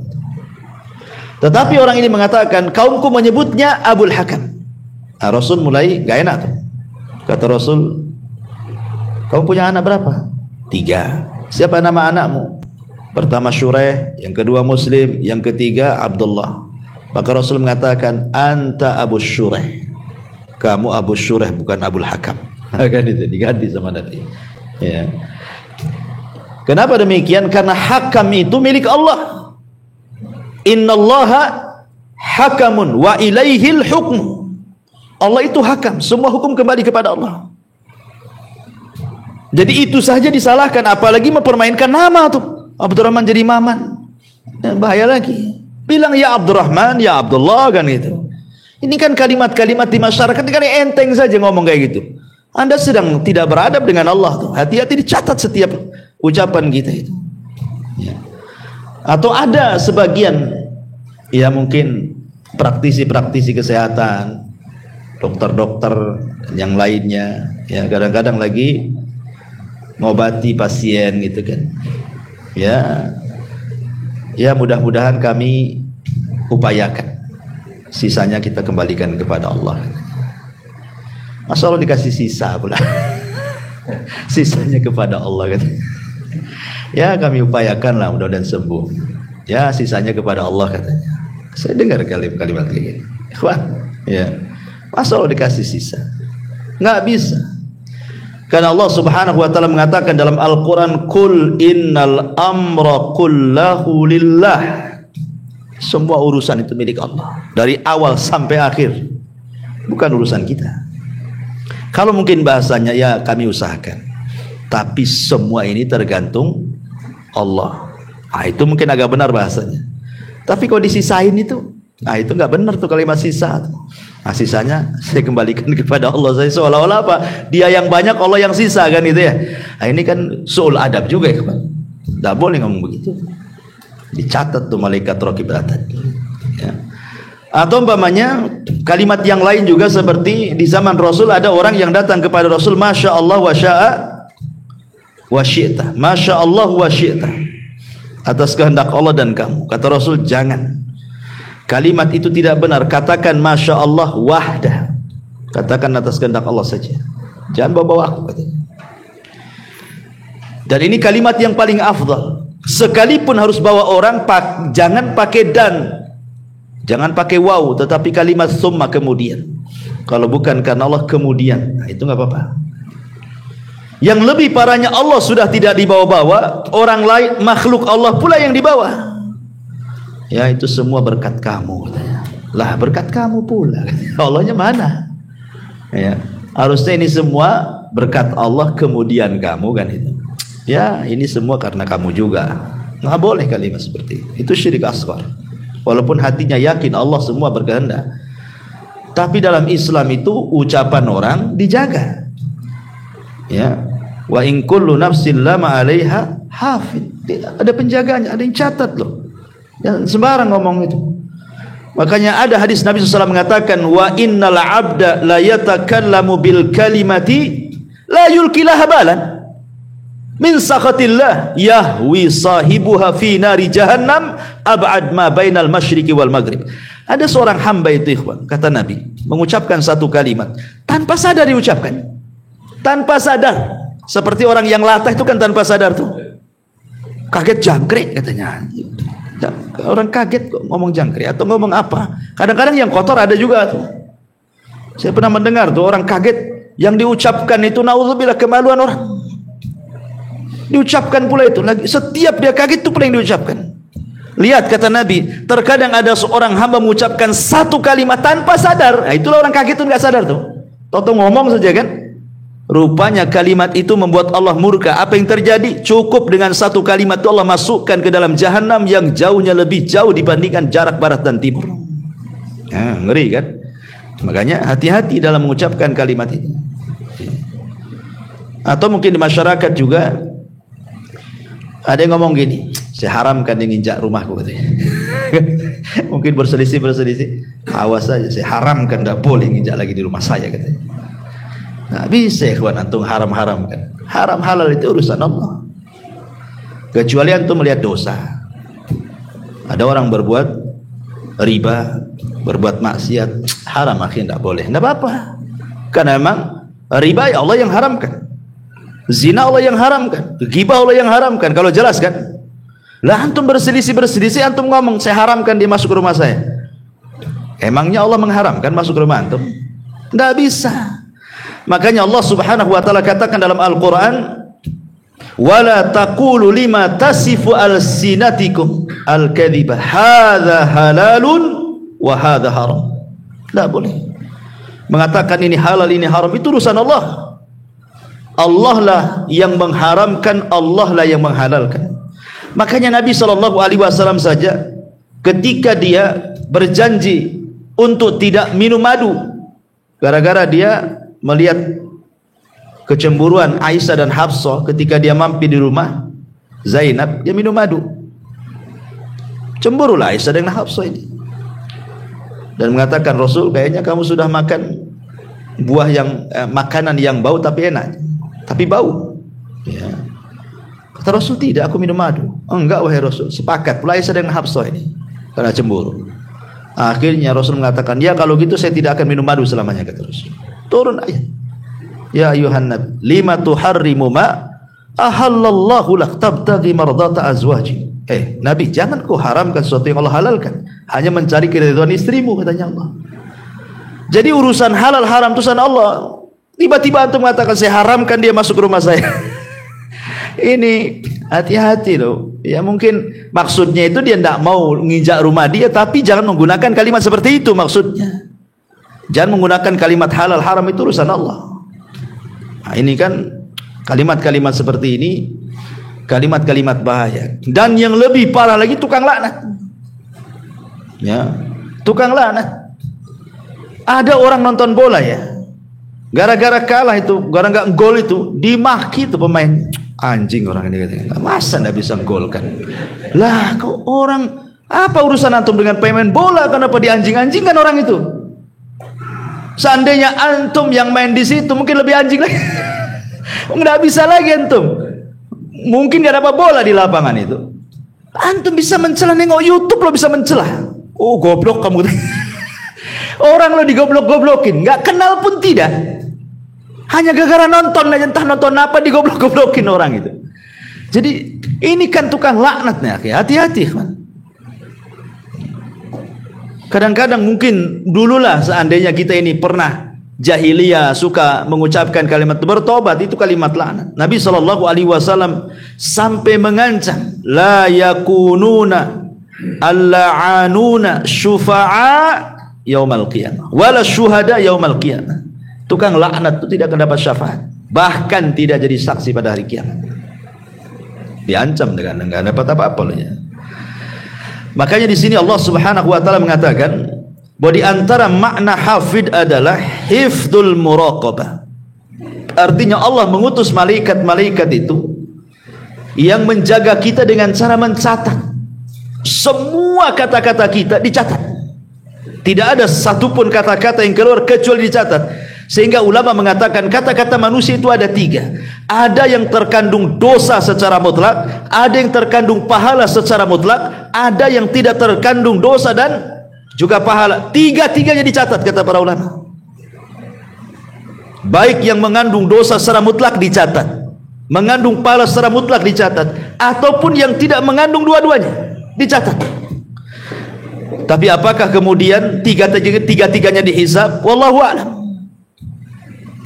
Tetapi orang ini mengatakan, kaumku menyebutnya Abul Hakam. Nah, Rasul mulai gak enak tuh. Kata Rasul, kamu punya anak berapa? 3. Siapa nama anakmu? Pertama Syuraih, yang kedua Muslim, yang ketiga Abdullah. Maka Rasul mengatakan, anta Abu Syuraih, kamu Abu Syuraih, bukan Abul Hakam. Kan itu diganti sama Nabi. Ya. Kenapa demikian? Karena hakam itu milik Allah. Innallaha hakamun wa ilaihil hukmu. Allah itu hakam, semua hukum kembali kepada Allah. Jadi itu saja disalahkan, apalagi mempermainkan nama tuh. Abdurrahman jadi Maman, bahaya lagi. Bilang ya Abdurrahman, ya Abdullah, kan gitu. Ini kan kalimat-kalimat di masyarakat kan enteng saja ngomong kayak gitu. Anda sedang tidak beradab dengan Allah tuh. Hati-hati, dicatat setiap ucapan kita itu. Ya. Atau ada sebagian, ya mungkin praktisi-praktisi kesehatan, dokter-dokter yang lainnya, ya kadang-kadang lagi ngobati pasien gitu kan. Ya mudah-mudahan kami upayakan, sisanya kita kembalikan kepada Allah. Masa Allah dikasih sisa pula. Sisanya kepada Allah kan. Ya kami upayakanlah, mudah-mudahan sembuh. Ya sisanya kepada Allah katanya. Saya dengar kalimat kayak gini. Ikhwan, ya. Masa Allah dikasih sisa? Nggak bisa. Karena Allah Subhanahu wa taala mengatakan dalam Al-Qur'an, "Qul innal amra kullahu lillah." Semua urusan itu milik Allah dari awal sampai akhir, bukan urusan kita. Kalau mungkin bahasanya ya kami usahakan, tapi semua ini tergantung Allah. Itu mungkin agak benar bahasanya. Tapi kalau disisain itu, itu nggak benar tuh kalimat sisa. Sisanya saya kembalikan kepada Allah. Saya seolah-olah apa? Dia yang banyak, Allah yang sisa kan itu ya. Ini kan su'ul adab juga ya kawan. Nggak boleh ngomong begitu. Dicatat tuh malaikat raqib atid. Ya. Atau umpamanya kalimat yang lain juga seperti di zaman Rasul ada orang yang datang kepada Rasul, Masya Allah wa sya'a wa syi'ta. Masya Allah wa syi'ta. Atas kehendak Allah dan kamu. Kata Rasul, jangan. Kalimat itu tidak benar. Katakan Masya Allah wahdah. Katakan atas kehendak Allah saja. Jangan bawa-bawa aku katanya. Dan ini kalimat yang paling afdal. Sekalipun harus bawa orang, jangan pakai dan, jangan pakai waw, tetapi kalimat summa kemudian. Kalau bukan karena Allah kemudian, itu nggak apa-apa. Yang lebih parahnya, Allah sudah tidak dibawa-bawa, orang lain, makhluk Allah pula yang dibawa. Ya itu semua berkat kamu katanya. Lah berkat kamu pula. Allahnya mana? Ya, harusnya ini semua berkat Allah kemudian kamu kan itu. Ya ini semua karena kamu juga. Nggak boleh kalimat seperti itu syirik asghar. Walaupun hatinya yakin Allah semua berkehendak, tapi dalam Islam itu ucapan orang dijaga. Ya, wa in kullu nafsin lama 'alaiha hafid. Ada penjaganya, ada yang catat loh. Jangan sembarang ngomong itu. Makanya ada hadis Nabi SAW mengatakan, wa innal 'abda la yatakallamu bil kalimati la yulkilaha balan min sakhatillah yahwi sahibuha fi nari jahannam ab'ad ma bainal masyriqi wal maghrib. Ada seorang hamba itu ikhwan, kata Nabi, mengucapkan satu kalimat tanpa sadar diucapkan. Tanpa sadar. Seperti orang yang latah itu kan tanpa sadar tuh. Kaget jangkrik katanya. Orang kaget kok ngomong jangkrik atau ngomong apa. Kadang-kadang yang kotor ada juga tuh. Saya pernah mendengar tuh orang kaget yang diucapkan itu naudzubillah kemaluan orang. Diucapkan pula itu lagi. Setiap dia kaget itu pula yang diucapkan. Lihat kata Nabi, terkadang ada seorang hamba mengucapkan satu kalimat tanpa sadar. Nah, itulah orang kaget itu nggak sadar tuh. Toto ngomong saja kan. Rupanya kalimat itu membuat Allah murka. Apa yang terjadi? Cukup dengan satu kalimat itu Allah masukkan ke dalam jahanam yang jauhnya lebih jauh dibandingkan jarak barat dan timur. Nah, ngeri kan? Makanya hati-hati dalam mengucapkan kalimat ini. Atau mungkin di masyarakat juga ada yang ngomong gini, saya haramkan yang nginjak rumahku katanya. Mungkin berselisih. Awas saja, saya haramkan, tidak boleh nginjak lagi di rumah saya katanya. Nah, bisa ikhwan antum haram-haramkan. Haram halal itu urusan Allah. Kecuali antum melihat dosa. Ada orang berbuat riba, berbuat maksiat, haram akhirnya tidak boleh. Tidak apa-apa. Karena memang riba ya Allah yang haramkan. Zina Allah yang haramkan, ghibah Allah yang haramkan. Kalau jelas kan? Lah antum berselisih antum ngomong saya haramkan dia masuk ke rumah saya. Emangnya Allah mengharamkan masuk ke rumah antum? Enggak bisa. Makanya Allah Subhanahu wa taala katakan dalam Al-Qur'an, "Wala taqulu lima tasifu alsinatikum al-kadhiba hadza halalun wa hadza haram." Enggak boleh mengatakan ini halal ini haram, itu urusan Allah. Allah lah yang mengharamkan, Allah lah yang menghalalkan. Makanya Nabi SAW saja ketika dia berjanji untuk tidak minum madu gara-gara dia melihat kecemburuan Aisyah dan Hafsah ketika dia mampir di rumah Zainab, dia minum madu. Cemburulah Aisyah dan Hafsah ini dan mengatakan, Rasul kayaknya kamu sudah makan buah yang makanan yang bau tapi enak, tapi bau. Ya. Kata Rasul, tidak, aku minum madu. Oh, enggak wahai Rasul. Sepakat pula Aisyah dengan Hafsah ini karena cemburu. Akhirnya Rasul mengatakan, ya kalau gitu saya tidak akan minum madu selamanya, kata Rasul. Turun ayat, ya ayuhan nabi lima tuharrimu ma ahallallahu lak tabtaghi mardata azwaji. Nabi, jangan kau haramkan sesuatu yang Allah halalkan hanya mencari keridhaan istrimu, katanya Allah. Jadi urusan halal haram itu urusan Allah. Tiba-tiba antum mengatakan saya haramkan dia masuk ke rumah saya. Ini hati-hati loh. Ya mungkin maksudnya itu dia tidak mau nginjak rumah dia, tapi jangan menggunakan kalimat seperti itu maksudnya. Jangan menggunakan kalimat halal haram, itu urusan Allah. Nah, ini kan kalimat-kalimat seperti ini, kalimat-kalimat bahaya. Dan yang lebih parah lagi, tukang laknat. Ya, tukang laknat. Ada orang nonton bola ya, gara-gara kalah itu, gara-gara nggak gol itu, dimaki tuh pemain. Anjing orang ini katanya, masa nggak bisa gol kan? Lah kok orang, apa urusan antum dengan pemain bola? Kenapa dianjing-anjingkan orang itu? Seandainya antum yang main di situ mungkin lebih anjing lagi. Nggak bisa lagi antum. Mungkin nggak dapat bola di lapangan itu. Antum bisa mencela, nengok YouTube lo bisa mencela. Oh goblok kamu. Orang lo digoblok-goblokin, nggak kenal pun tidak. Hanya gara-gara nonton aja, entah nonton apa digoblok-goblokin orang itu. Jadi ini kan tukang laknatnya, hati-hati kan. Kadang-kadang mungkin dululah seandainya kita ini pernah jahiliyah suka mengucapkan kalimat bertobat, itu kalimat laknat. Nabi SAW sampai mengancam, la yakununa al-la'anuna syufa'a yaumal qiyamah wala syuhada yaumal qiyamah. Tukang laknat itu tidak akan dapat syafaat, bahkan tidak jadi saksi pada hari kiamat. Diancam dengan enggak dapat apa-apa loh ya. Makanya di sini Allah Subhanahu wa taala mengatakan bahwa di antara makna hafid adalah hifdzul muraqabah. Artinya Allah mengutus malaikat-malaikat itu yang menjaga kita dengan cara mencatat. Semua kata-kata kita dicatat. Tidak ada satupun kata-kata yang keluar kecuali dicatat. Sehingga ulama mengatakan kata-kata manusia itu ada 3. Ada yang terkandung dosa secara mutlak, ada yang terkandung pahala secara mutlak, ada yang tidak terkandung dosa dan juga pahala. Tiga-tiganya dicatat kata para ulama. Baik yang mengandung dosa secara mutlak dicatat, mengandung pahala secara mutlak dicatat, ataupun yang tidak mengandung dua-duanya dicatat. Tapi apakah kemudian tiga-tiganya dihisab? Wallahu a'lam.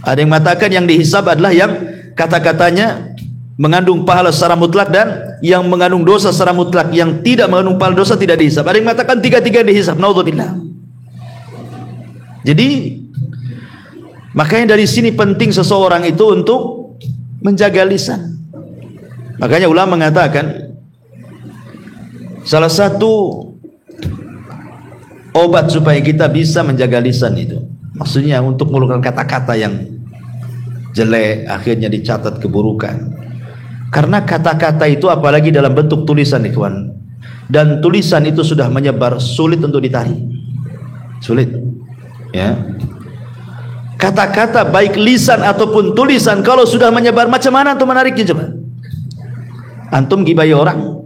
Ada yang mengatakan yang dihisab adalah yang kata-katanya mengandung pahala secara mutlak dan yang mengandung dosa secara mutlak. Yang tidak mengandung pahala dosa tidak dihisab. Ada yang mengatakan tiga-tiga dihisab. Naudzubillah. Jadi makanya dari sini penting seseorang itu untuk menjaga lisan. Makanya ulama mengatakan salah satu obat supaya kita bisa menjaga lisan itu, maksudnya untuk mengeluarkan kata-kata yang jelek, akhirnya dicatat keburukan. Karena kata-kata itu apalagi dalam bentuk tulisan, ikhwan, dan tulisan itu sudah menyebar, sulit untuk ditarik, sulit ya. Kata-kata baik lisan ataupun tulisan kalau sudah menyebar, macam mana untuk menariknya coba? Antum gibai orang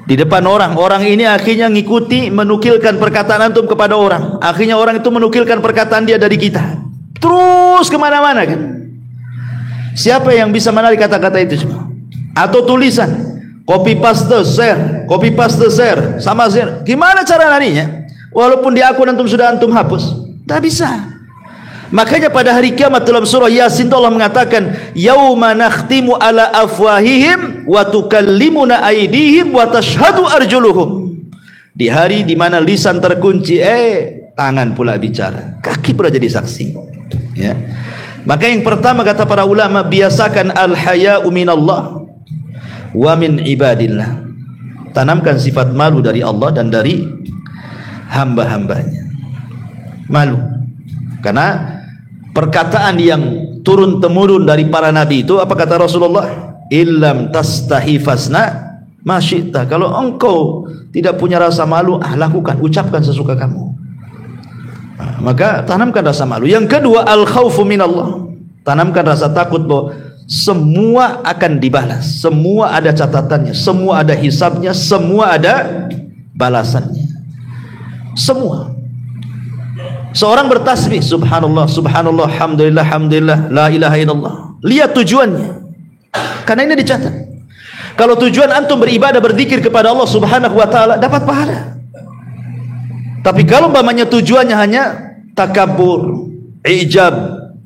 di depan orang, orang ini akhirnya ngikuti menukilkan perkataan antum kepada orang, akhirnya orang itu menukilkan perkataan dia dari kita terus kemana-mana kan. Siapa yang bisa menarik kata-kata itu semua? Atau tulisan copy paste share, copy paste share sama share, gimana cara narinya? Walaupun di akun antum sudah antum hapus, tak bisa. Makanya pada hari kiamat dalam surah Yasin Allah mengatakan yauma nakhtimu ala afwahihim wa tukallimuna aydihim wa tashhadu arjuluhum. Di hari di mana lisan terkunci, tangan pula bicara, kaki pula jadi saksi ya. Maka yang pertama kata para ulama, biasakan al-haya'u minallah wa min ibadillah. Tanamkan sifat malu dari Allah dan dari hamba-hambanya. Malu. Karena perkataan yang turun temurun dari para nabi itu, apa kata Rasulullah? Illam tastahi fasna ma syi'ta. Kalau engkau tidak punya rasa malu, lakukan, ucapkan sesuka kamu. Maka tanamkan rasa malu. Yang kedua, al-khaufu minallah. Tanamkan rasa takut bahwa semua akan dibalas, semua ada catatannya, semua ada hisabnya, semua ada balasannya. Semua. Seorang bertasbih subhanallah, subhanallah, alhamdulillah, alhamdulillah, la ilaha illallah. Lihat tujuannya. Karena ini dicatat. Kalau tujuan antum beribadah, berzikir kepada Allah Subhanahu wa taala, dapat pahala. Tapi kalau umpamanya tujuannya hanya takabur, ijab,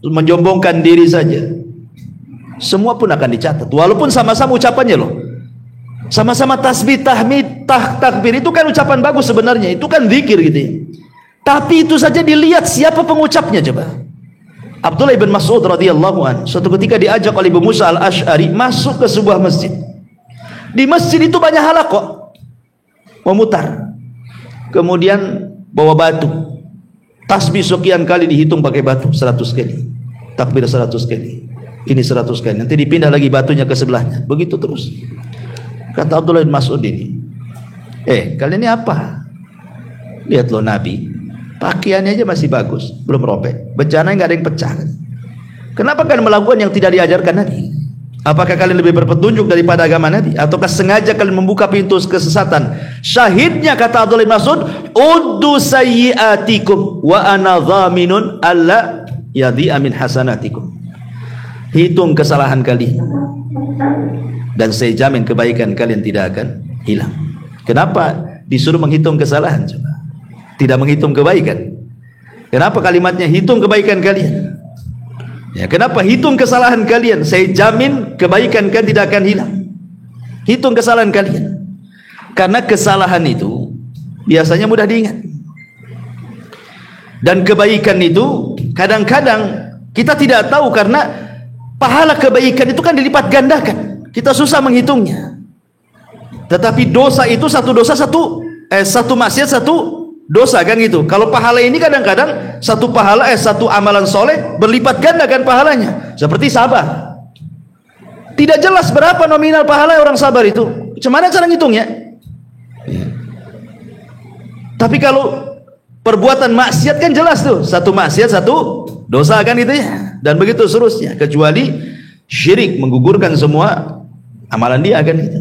menyombongkan diri saja, semua pun akan dicatat. Walaupun sama-sama ucapannya loh. Sama-sama tasbih, tahmid, takbir itu kan ucapan bagus sebenarnya, itu kan zikir gitu ya. Tapi itu saja dilihat siapa pengucapnya coba. Abdullah bin Mas'ud radhiyallahu anhu suatu ketika diajak oleh Abu Musa al-Asy'ari masuk ke sebuah masjid. Di masjid itu banyak halaqah memutar. Kemudian bawa batu. Tasbih sekian kali dihitung pakai batu 100 kali. Takbir 100 kali. Ini 100 kali. Nanti dipindah lagi batunya ke sebelahnya. Begitu terus. Kata Abdullah bin Mas'ud ini, kalian ini apa? Lihat loh Nabi, pakaiannya aja masih bagus, belum robek, bencana nggak ada yang pecah. Kenapa kalian melakukan yang tidak diajarkan Nabi? Apakah kalian lebih berpetunjuk daripada agama Nabi? Ataukah sengaja kalian membuka pintu kesesatan? Syahidnya kata Abdullah bin Mas'ud, uddu sayyiatikum wa ana dhaminun alla yadhi'a min hasanatikum. Hitung kesalahan kalian dan saya jamin kebaikan kalian tidak akan hilang. Kenapa disuruh menghitung kesalahan coba? Tidak menghitung kebaikan. Kenapa kalimatnya hitung kebaikan kalian? Ya, kenapa hitung kesalahan kalian? Saya jamin kebaikan kalian tidak akan hilang. Hitung kesalahan kalian. Karena kesalahan itu biasanya mudah diingat. Dan kebaikan itu kadang-kadang kita tidak tahu karena pahala kebaikan itu kan dilipat gandakan. Kita susah menghitungnya. Tetapi dosa itu satu maksiat satu dosa kan gitu. Kalau pahala ini kadang-kadang satu amalan soleh berlipat ganda kan pahalanya. Seperti sabar. Tidak jelas berapa nominal pahala orang sabar itu. Gimana cara ngitungnya? Tapi kalau perbuatan maksiat kan jelas tuh. Satu maksiat satu dosa kan gitu ya. Dan begitu seterusnya. Kecuali syirik menggugurkan semua amalan dia kan itu.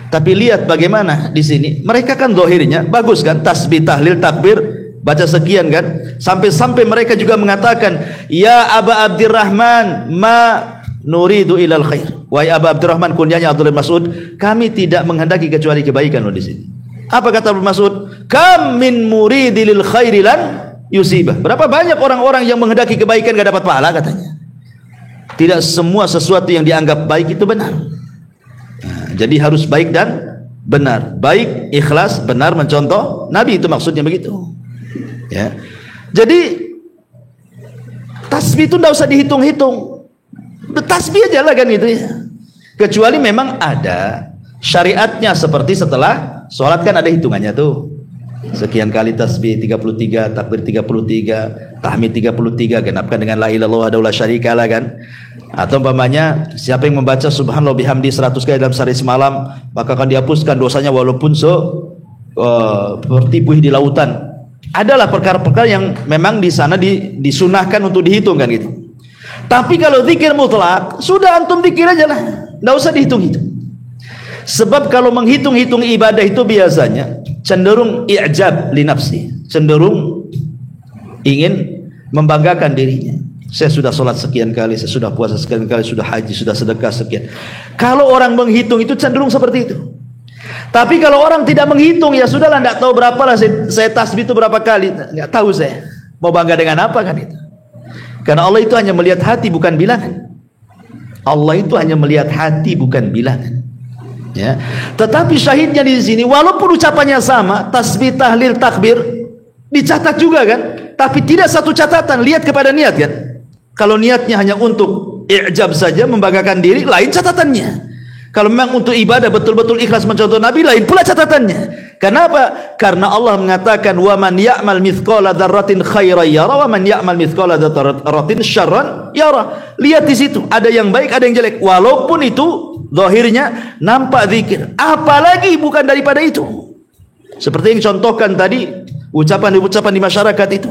Tapi lihat bagaimana di sini. Mereka kan zahirnya bagus kan, tasbih, tahlil, takbir, baca sekian kan. Sampai mereka juga mengatakan, ya Aba Abdurrahman, ma nuridu ilal khair. Wahai Aba Abdurrahman, kunyanya Abdullah bin Mas'ud, kami tidak menghendaki kecuali kebaikan loh di sini. Apa kata Abdullah bin Mas'ud? Kam min muridil khairi lan yusibah. Berapa banyak orang-orang yang menghendaki kebaikan gak dapat pahala katanya. Tidak semua sesuatu yang dianggap baik itu benar. Jadi harus baik dan benar. Baik, ikhlas, benar, mencontoh Nabi, itu maksudnya begitu. Ya. Jadi tasbih itu tidak usah dihitung-hitung. Tasbih aja lah kan itu ya. Kecuali memang ada syariatnya seperti setelah sholat kan ada hitungannya tuh. Sekian kali tasbih 33, takbir 33, tahmid 33, genapkan dengan la ilaha illallah wahdahu la syarikalah kan. Atau umpamanya siapa yang membaca subhanallah bihamdi 100 kali dalam sehari semalam, maka akan dihapuskan dosanya walaupun seperti buih di lautan. Adalah perkara-perkara yang memang di sana disunahkan untuk dihitung kan gitu. Tapi kalau zikir mutlak, sudah antum zikir aja lah, enggak usah dihitung-hitung. Sebab kalau menghitung-hitung ibadah itu biasanya cenderung i'jab li nafsi, cenderung ingin membanggakan dirinya. Saya sudah sholat sekian kali, saya sudah puasa sekian kali, sudah haji, sudah sedekah sekian. Kalau orang menghitung itu cenderung seperti itu. Tapi kalau orang tidak menghitung, ya sudahlah, tidak tahu berapa lah saya tasbih itu berapa kali, nggak tahu saya. Mau bangga dengan apa kan itu? Karena Allah itu hanya melihat hati bukan bilangan. Allah itu hanya melihat hati bukan bilangan. Ya. Tetapi syahidnya di sini, walaupun ucapannya sama, tasbih, tahlil, takbir, dicatat juga kan? Tapi tidak satu catatan, lihat kepada niat kan? Kalau niatnya hanya untuk i'jab saja, membanggakan diri, lain catatannya. Kalau memang untuk ibadah betul-betul ikhlas mencontoh Nabi, lain pula catatannya. Kenapa? Karena Allah mengatakan, wa man ya'mal mithqala dzarratin khairan yara wa man ya'mal mithqala dzarratin syarran yara. Lihat di situ, ada yang baik, ada yang jelek. Walaupun itu zahirnya nampak zikir, apalagi bukan daripada itu. Seperti yang contohkan tadi, ucapan-ucapan di masyarakat itu.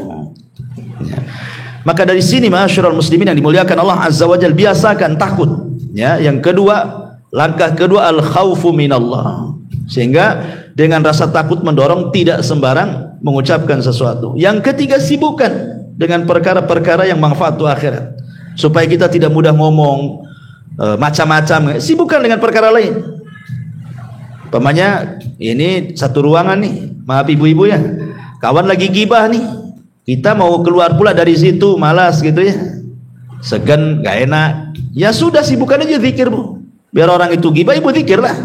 Maka dari sini ma'asyiral muslimin yang dimuliakan Allah Azza wa Jalla, biasakan takut. Ya, yang kedua, langkah kedua al-khaufu minallah. Sehingga dengan rasa takut mendorong tidak sembarang mengucapkan sesuatu. Yang ketiga, sibukkan dengan perkara-perkara yang manfaat untuk akhirat. Supaya kita tidak mudah ngomong macam-macam. Sibukkan dengan perkara lain. Umpamanya ini satu ruangan nih, maaf ibu-ibu ya, kawan lagi gibah nih. Kita mau keluar pula dari situ, malas gitu ya, segan, gak enak. Ya sudah, sibukkan aja zikir bu. Biar orang itu gibah, ibu zikir lah.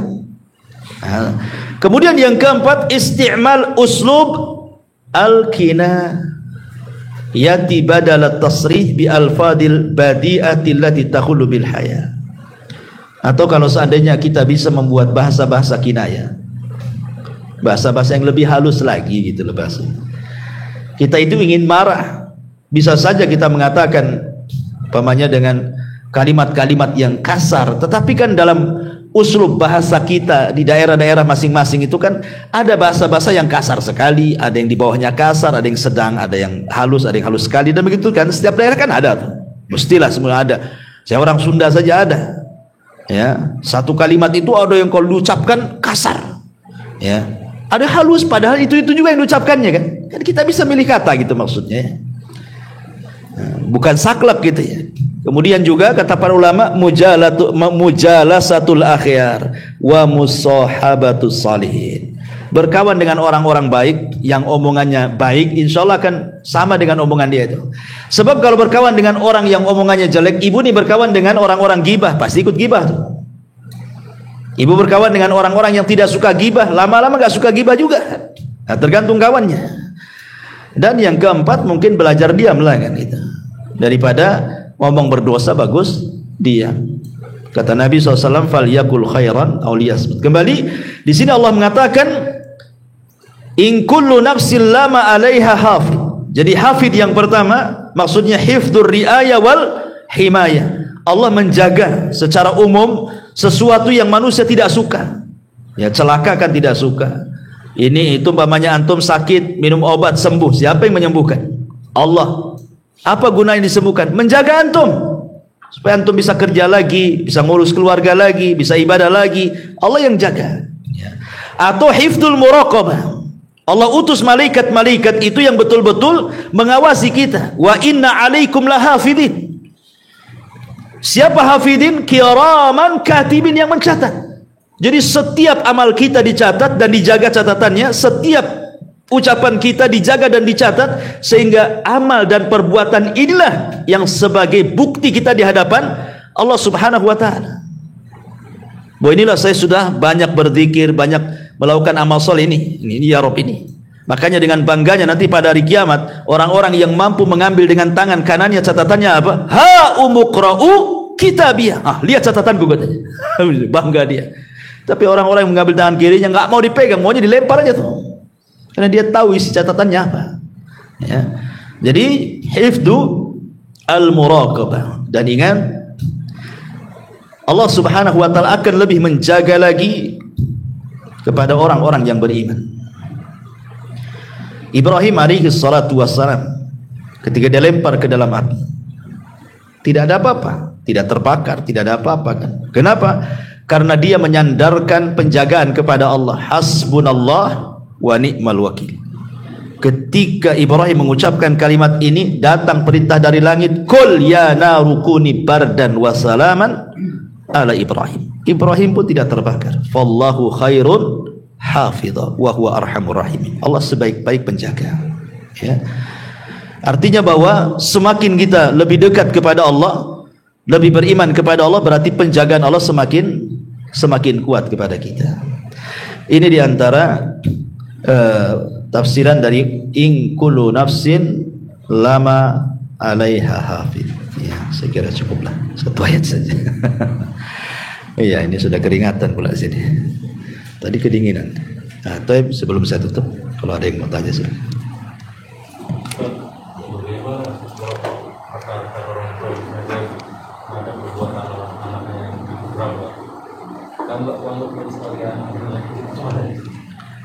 Kemudian yang keempat, isti'mal uslub al-kina yati badal at-tasrih bi alfadil badi'ati allati takhulu bil haya. Atau kalau seandainya kita bisa membuat bahasa-bahasa kinayah, bahasa-bahasa yang lebih halus lagi gitu loh bahasa. Kita itu ingin marah, bisa saja kita mengatakan umpamanya dengan kalimat-kalimat yang kasar, tetapi kan dalam uslub bahasa kita di daerah-daerah masing-masing itu kan ada bahasa-bahasa yang kasar sekali, ada yang di bawahnya kasar, ada yang sedang, ada yang halus sekali, dan begitu kan setiap daerah kan ada tuh. Mestilah semua ada. Saya orang Sunda saja ada. Ya, satu kalimat itu ada yang kalau diucapkan kasar. Ya. Ada halus padahal itu juga yang diucapkannya kan. Kan kita bisa milih kata gitu maksudnya. Bukan saklek gitu ya. Kemudian juga kata para ulama mujalasatul akhyar wa musahabatus salihin. Berkawan dengan orang-orang baik yang omongannya baik, insyaallah akan sama dengan omongan dia itu. Sebab kalau berkawan dengan orang yang omongannya jelek, ibu nih berkawan dengan orang-orang gibah, pasti ikut gibah tuh. Ibu berkawan dengan orang-orang yang tidak suka gibah, lama-lama gak suka gibah juga. Nah, tergantung kawannya. Dan yang keempat mungkin belajar diam lah kan gitu. Daripada ngomong berdosa bagus diam. Kata Nabi SAW, "Falyakul khairan aw liyasmut." Kembali di sini Allah mengatakan, "In kullu nafsin lama 'alaiha hafid." Jadi hafid yang pertama maksudnya hifdzur riayah wal himayah. Allah menjaga secara umum sesuatu yang manusia tidak suka. Ya, celaka kan tidak suka. Ini itu umpamanya antum sakit, minum obat sembuh. Siapa yang menyembuhkan? Allah. Apa gunanya disembuhkan? Menjaga antum supaya antum bisa kerja lagi, bisa ngurus keluarga lagi, bisa ibadah lagi. Allah yang jaga. Ya. Atau hifdzul muraqabah. Allah utus malaikat-malaikat itu yang betul-betul mengawasi kita. Wa inna 'alaikum lahafidin. Siapa hafidin? Kiraman katibin, yang mencatat. Jadi setiap amal kita dicatat dan dijaga catatannya, setiap ucapan kita dijaga dan dicatat, sehingga amal dan perbuatan inilah yang sebagai bukti kita di hadapan Allah Subhanahu wa taala. Bahwa inilah saya sudah banyak berzikir, banyak melakukan amal soleh ini ya Rob ini. Makanya dengan bangganya nanti pada hari kiamat, orang-orang yang mampu mengambil dengan tangan kanannya catatannya apa? Ha umuqra'u kitabiyah. Ah, lihat catatanku katanya. Bangga dia. Tapi orang-orang yang mengambil tangan kirinya nggak mau dipegang, maunya dilempar aja tuh. Karena dia tahu isi catatannya apa. Ya. Jadi hifdzu al-muraqabah. Dan ingat, Allah Subhanahu wa taala akan lebih menjaga lagi kepada orang-orang yang beriman. Ibrahim alaihi salatu wassalam ketika dia lempar ke dalam api, tidak ada apa-apa, tidak terbakar, tidak ada apa-apa kan. Kenapa? Karena dia menyandarkan penjagaan kepada Allah. Hasbunallah wa ni'mal wakil. Ketika Ibrahim mengucapkan kalimat ini, datang perintah dari langit, "Qul ya naru kuni bardan wa salaman ala Ibrahim." Ibrahim pun tidak terbakar. Fallahu khairun hafidha wa huwa arhamur rahimin. Allah sebaik-baik penjaga. Ya. Artinya bahwa semakin kita lebih dekat kepada Allah, lebih beriman kepada Allah, berarti penjagaan Allah semakin kuat kepada kita. Ini diantara tafsiran dari in kullu nafsin lama 'alaiha hafid. Ya, saya kira cukuplah satu ayat saja. Iya, ini sudah keringatan pula sini. Tadi kedinginan. Nah, tapi sebelum saya tutup, kalau ada yang mau tanya sih.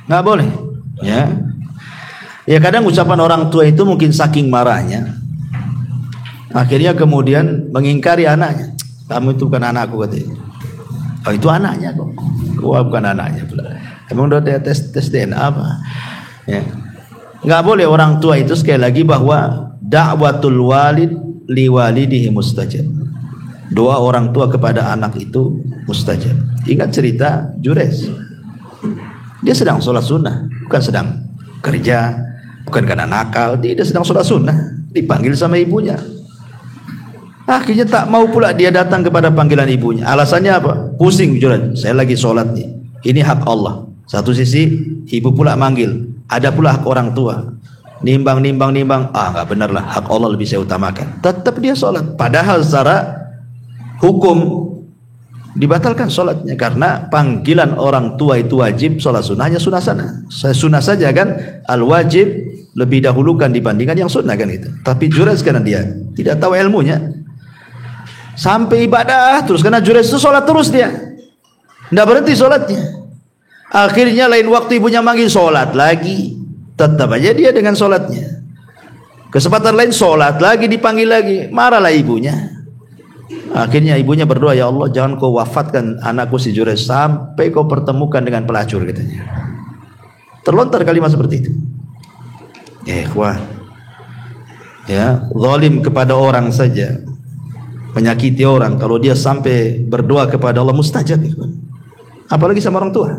Nggak boleh. Ya. Ya kadang ucapan orang tua itu mungkin saking marahnya, akhirnya kemudian mengingkari anaknya. Kamu itu bukan anakku katanya. Oh itu anaknya kok. Wah bukan anaknya pula. Emang udah tes DNA apa? Ya. Nggak boleh orang tua itu, sekali lagi, bahwa da'watul walid liwalidihi mustajab. Doa orang tua kepada anak itu mustajab. Ingat cerita Jures. Dia sedang sholat sunnah, bukan sedang kerja, bukan karena nakal. Dia sedang sholat sunnah, dipanggil sama ibunya. Akhirnya tak mau pula dia datang kepada panggilan ibunya. Alasannya apa? Pusing Jures, saya lagi sholat nih. Ini hak Allah. Satu sisi ibu pula manggil, ada pula hak orang tua. Nimbang, nggak benar lah, hak Allah lebih saya utamakan. Tetap dia sholat. Padahal secara hukum dibatalkan sholatnya karena panggilan orang tua itu wajib, sholat sunnahnya sunnah sana. Sunnah saja kan, al wajib lebih dahulukan dibandingkan yang sunnah kan itu. Tapi Jurayj karena dia tidak tahu ilmunya, sampai ibadah terus karena Jurayj itu sholat terus dia, tidak berhenti sholatnya. Akhirnya lain waktu ibunya manggil sholat lagi, tetap aja dia dengan sholatnya. Kesempatan lain sholat lagi, dipanggil lagi, marahlah ibunya. Akhirnya ibunya berdoa, ya Allah jangan kau wafatkan anakku si Jurayj sampai kau pertemukan dengan pelacur, katanya. Terlontar kalimat seperti itu. Ikhwan, ya, zalim kepada orang saja, menyakiti orang, kalau dia sampai berdoa kepada Allah mustajab, ikhwan. Apalagi sama orang tua.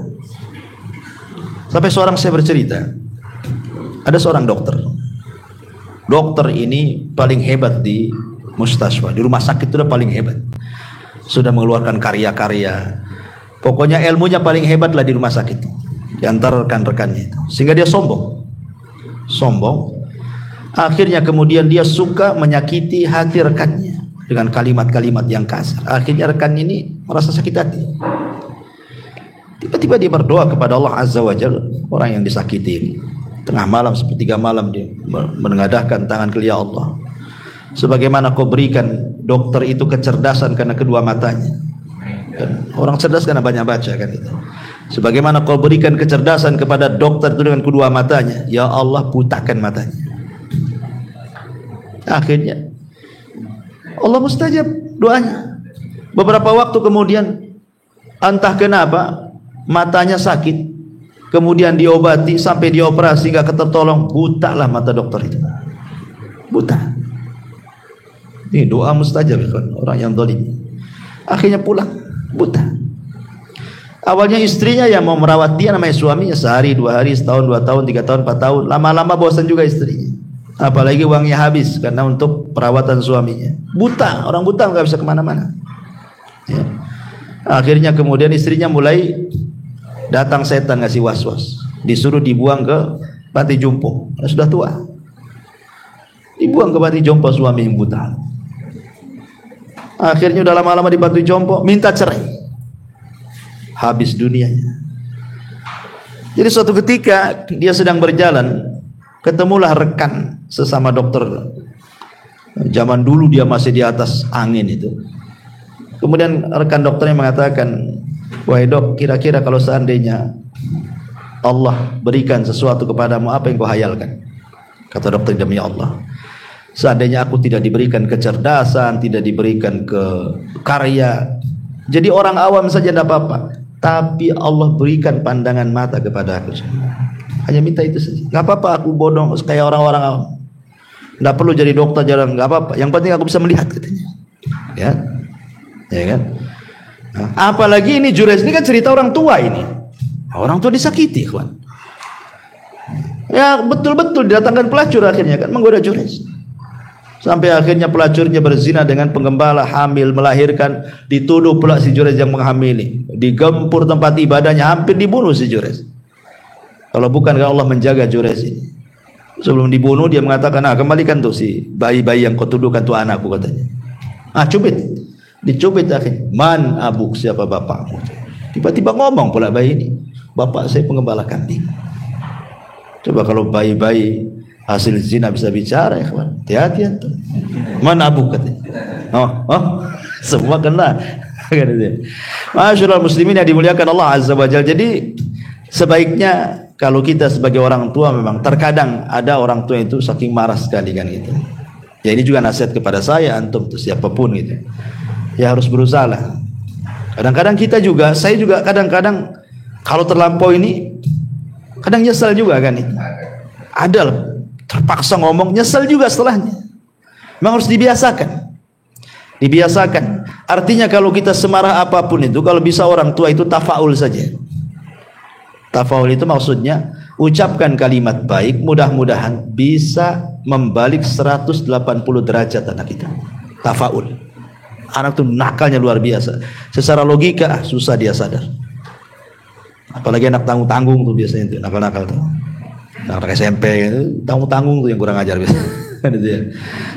Sampai seorang saya bercerita, ada seorang dokter. Dokter ini paling hebat di mustaswa, di rumah sakit itu udah paling hebat, sudah mengeluarkan karya-karya, pokoknya ilmunya paling hebat lah di rumah sakit di antara rekan-rekannya itu. Sehingga dia sombong. Akhirnya kemudian dia suka menyakiti hati rekannya dengan kalimat-kalimat yang kasar. Akhirnya rekan ini merasa sakit hati. Tiba-tiba dia berdoa kepada Allah Azza wa Jalla. Orang yang disakiti ini tengah malam, sepertiga malam, dia menengadahkan tangan ke ya Allah, sebagaimana kau berikan dokter itu kecerdasan karena kedua matanya. Dan orang cerdas karena banyak baca kan itu. Sebagaimana kau berikan kecerdasan kepada dokter itu dengan kedua matanya, ya Allah butakan matanya. Akhirnya Allah mustajab doanya. Beberapa waktu kemudian entah kenapa matanya sakit, kemudian diobati sampai dioperasi gak tertolong, buta lah mata dokter itu, buta. Ini doa mustajab kan, orang yang zalim. Akhirnya pulang buta. Awalnya istrinya yang mau merawat dia, namanya suaminya, sehari, 2 hari, setahun, 2 tahun, 3 tahun, 4 tahun. Lama-lama bosan juga istrinya. Apalagi uangnya habis karena untuk perawatan suaminya. Buta, orang buta nggak bisa kemana-mana. Ya. Akhirnya kemudian istrinya mulai datang setan ngasih was-was, disuruh dibuang ke panti jompo. Sudah tua, dibuang ke panti jompo suami yang buta. Akhirnya udah lama-lama di panti jompo, minta cerai, habis dunianya. Jadi suatu ketika dia sedang berjalan, ketemulah rekan sesama dokter. Zaman dulu dia masih di atas angin itu. Kemudian rekan dokternya mengatakan, wahai dok, kira-kira kalau seandainya Allah berikan sesuatu kepadamu, apa yang kau hayalkan? Kata dokter, demi Allah, seandainya aku tidak diberikan kecerdasan, tidak diberikan ke karya, jadi orang awam saja tidak apa-apa, tapi Allah berikan pandangan mata kepada aku. Hanya minta itu saja. Gak apa-apa aku bodoh kayak orang-orang awam, tidak perlu jadi dokter, jalan, gak apa-apa, yang penting aku bisa melihat, katanya. Ya kan? Nah, apalagi ini Jurayj ini kan cerita orang tua ini. Orang tua disakiti, kawan. Ya betul-betul didatangkan pelacur akhirnya kan menggoda Jurayj. Sampai akhirnya pelacurnya berzina dengan penggembala, hamil, melahirkan, dituduh pula si Jurayj yang menghamili. Digempur tempat ibadahnya, hampir dibunuh si Jurayj. Kalau bukan Allah menjaga Jurayj ini. Sebelum dibunuh dia mengatakan, kembalikan tuh si bayi-bayi yang kau tuduhkan tuh anakku, katanya. Cubit. Dicubit akhirnya, man abuk, siapa bapakmu? Tiba-tiba ngomong pula bayi ini, bapak saya penggembala kambing. Coba kalau bayi-bayi hasil zina bisa bicara, ya kawan, hati-hati tuh. Man abuk, katanya. Semua kena. Masyaallah muslimin yang dimuliakan Allah Azza wa Jalla. Jadi sebaiknya kalau kita sebagai orang tua, memang terkadang ada orang tua itu saking marah sekali kan gitu. Ya ini juga nasihat kepada saya, antum tuh siapapun gitu. Ya harus berusaha lah. Kadang-kadang kita juga, saya juga kadang-kadang kalau terlampau ini, kadang nyesel juga kan itu. Ada loh, terpaksa ngomong, nyesel juga setelahnya. Memang harus dibiasakan. Dibiasakan. Artinya kalau kita semarah apapun itu, kalau bisa orang tua itu tafaul saja. Tafaul itu maksudnya ucapkan kalimat baik, mudah-mudahan bisa membalik 180 derajat anak kita. Tafaul. Anak tuh nakalnya luar biasa. Secara logika susah dia sadar. Apalagi anak tanggung-tanggung tuh biasanya tuh, nakal-nakal tuh. Anak SMP itu tanggung-tanggung tuh yang kurang ajar biasanya. Gitu ya.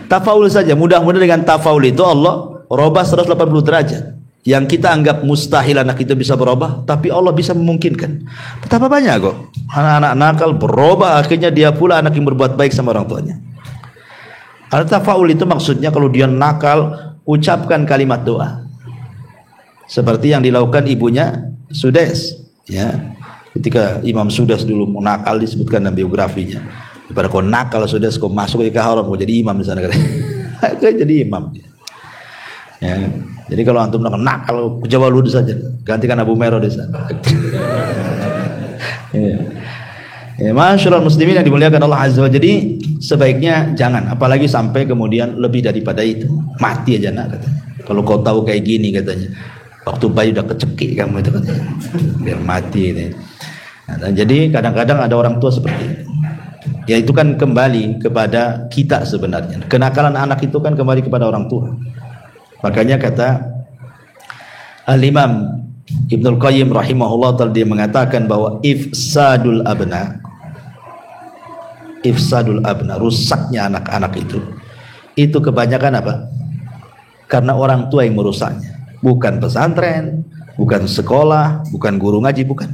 Tafaul saja, mudah-mudahan dengan tafaul itu Allah robah 180 derajat. Yang kita anggap mustahil anak itu bisa berubah, tapi Allah bisa memungkinkan. Betapa banyak kok anak-anak nakal berubah, akhirnya dia pula anak yang berbuat baik sama orang tuanya. Al-tafaul itu maksudnya kalau dia nakal, ucapkan kalimat doa. Seperti yang dilakukan ibunya Sudes, ya. Ketika Imam Sudes dulu mau nakal, disebutkan dalam biografinya. Daripada kau nakal Sudes, kau masuk ke haram, kau jadi imam di sana. Kau jadi imam. Ya. Jadi kalau antum nakal, coba lu saja, gantikan Abu Mero di sana. Ya. Ya, masyaallah muslimin yang dimuliakan Allah Azza wa Jalla. Jadi sebaiknya jangan, apalagi sampai kemudian lebih daripada itu. Mati aja nak katanya. Kalau kau tahu kayak gini katanya. Waktu bayi udah kecekik kamu itu katanya. Biar mati gitu. Nah, jadi kadang-kadang ada orang tua seperti itu. Ya itu kan kembali kepada kita sebenarnya. Kenakalan anak itu kan kembali kepada orang tua. Makanya kata Al-Imam Ibnul Qayyim rahimahullah ta'ala, dia mengatakan bahwa ifsadul abna, rusaknya anak-anak itu kebanyakan apa? Karena orang tua yang merusaknya, bukan pesantren, bukan sekolah, bukan guru ngaji, bukan.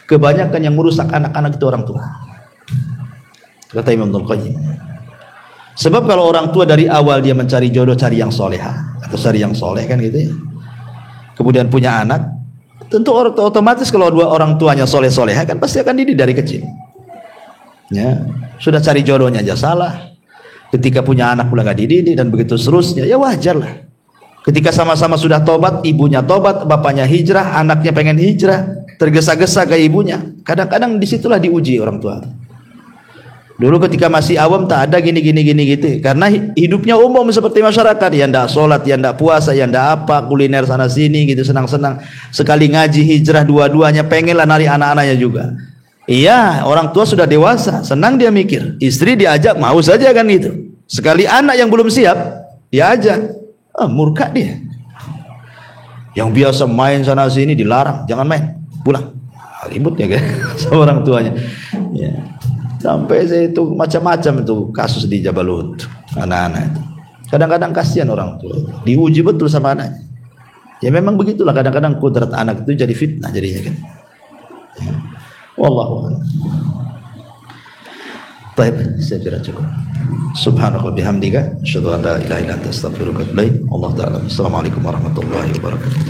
Kebanyakan yang merusak anak-anak itu orang tua, kata Imam Ibnul Qayyim. Sebab kalau orang tua dari awal dia mencari jodoh, cari yang soleha atau cari yang soleh kan gitu ya, kemudian punya anak, tentu otomatis kalau dua orang tuanya soleh-soleha kan pasti akan dididik dari kecil. Ya, sudah cari jodohnya aja salah. Ketika punya anak pula nggak dididik dan begitu seterusnya, ya wajar lah. Ketika sama-sama sudah tobat, ibunya tobat, bapaknya hijrah, anaknya pengen hijrah, tergesa-gesa ke ibunya. Kadang-kadang disitulah diuji orang tua. Dulu ketika masih awam tak ada gini gitu, karena hidupnya umum seperti masyarakat, yang ndak sholat, yang ndak puasa, yang ndak apa, kuliner sana sini gitu, senang-senang. Sekali ngaji hijrah dua-duanya, pengenlah nari anak-anaknya juga. Iya, orang tua sudah dewasa, senang dia mikir, istri diajak mau saja kan gitu. Sekali anak yang belum siap diajak, murka dia. Yang biasa main sana sini dilarang, jangan main, pulang. Ribut ya kan sama orang tuanya. Ya. Sampai saya itu macam-macam itu kasus di Jabal Uhud, anak-anak itu. Kadang-kadang kasihan orang tua, diuji betul sama anaknya. Ya memang begitulah, kadang-kadang kodrat anak itu jadi fitnah jadinya kan. Ya. Wallahu a'lam. Baik, saya kira cukup. Subhanallah bihamdika, asyhadu an la ilaha illa anta astaghfiruka wa atubu ilaik. Allah taala. Assalamualaikum warahmatullahi wabarakatuh.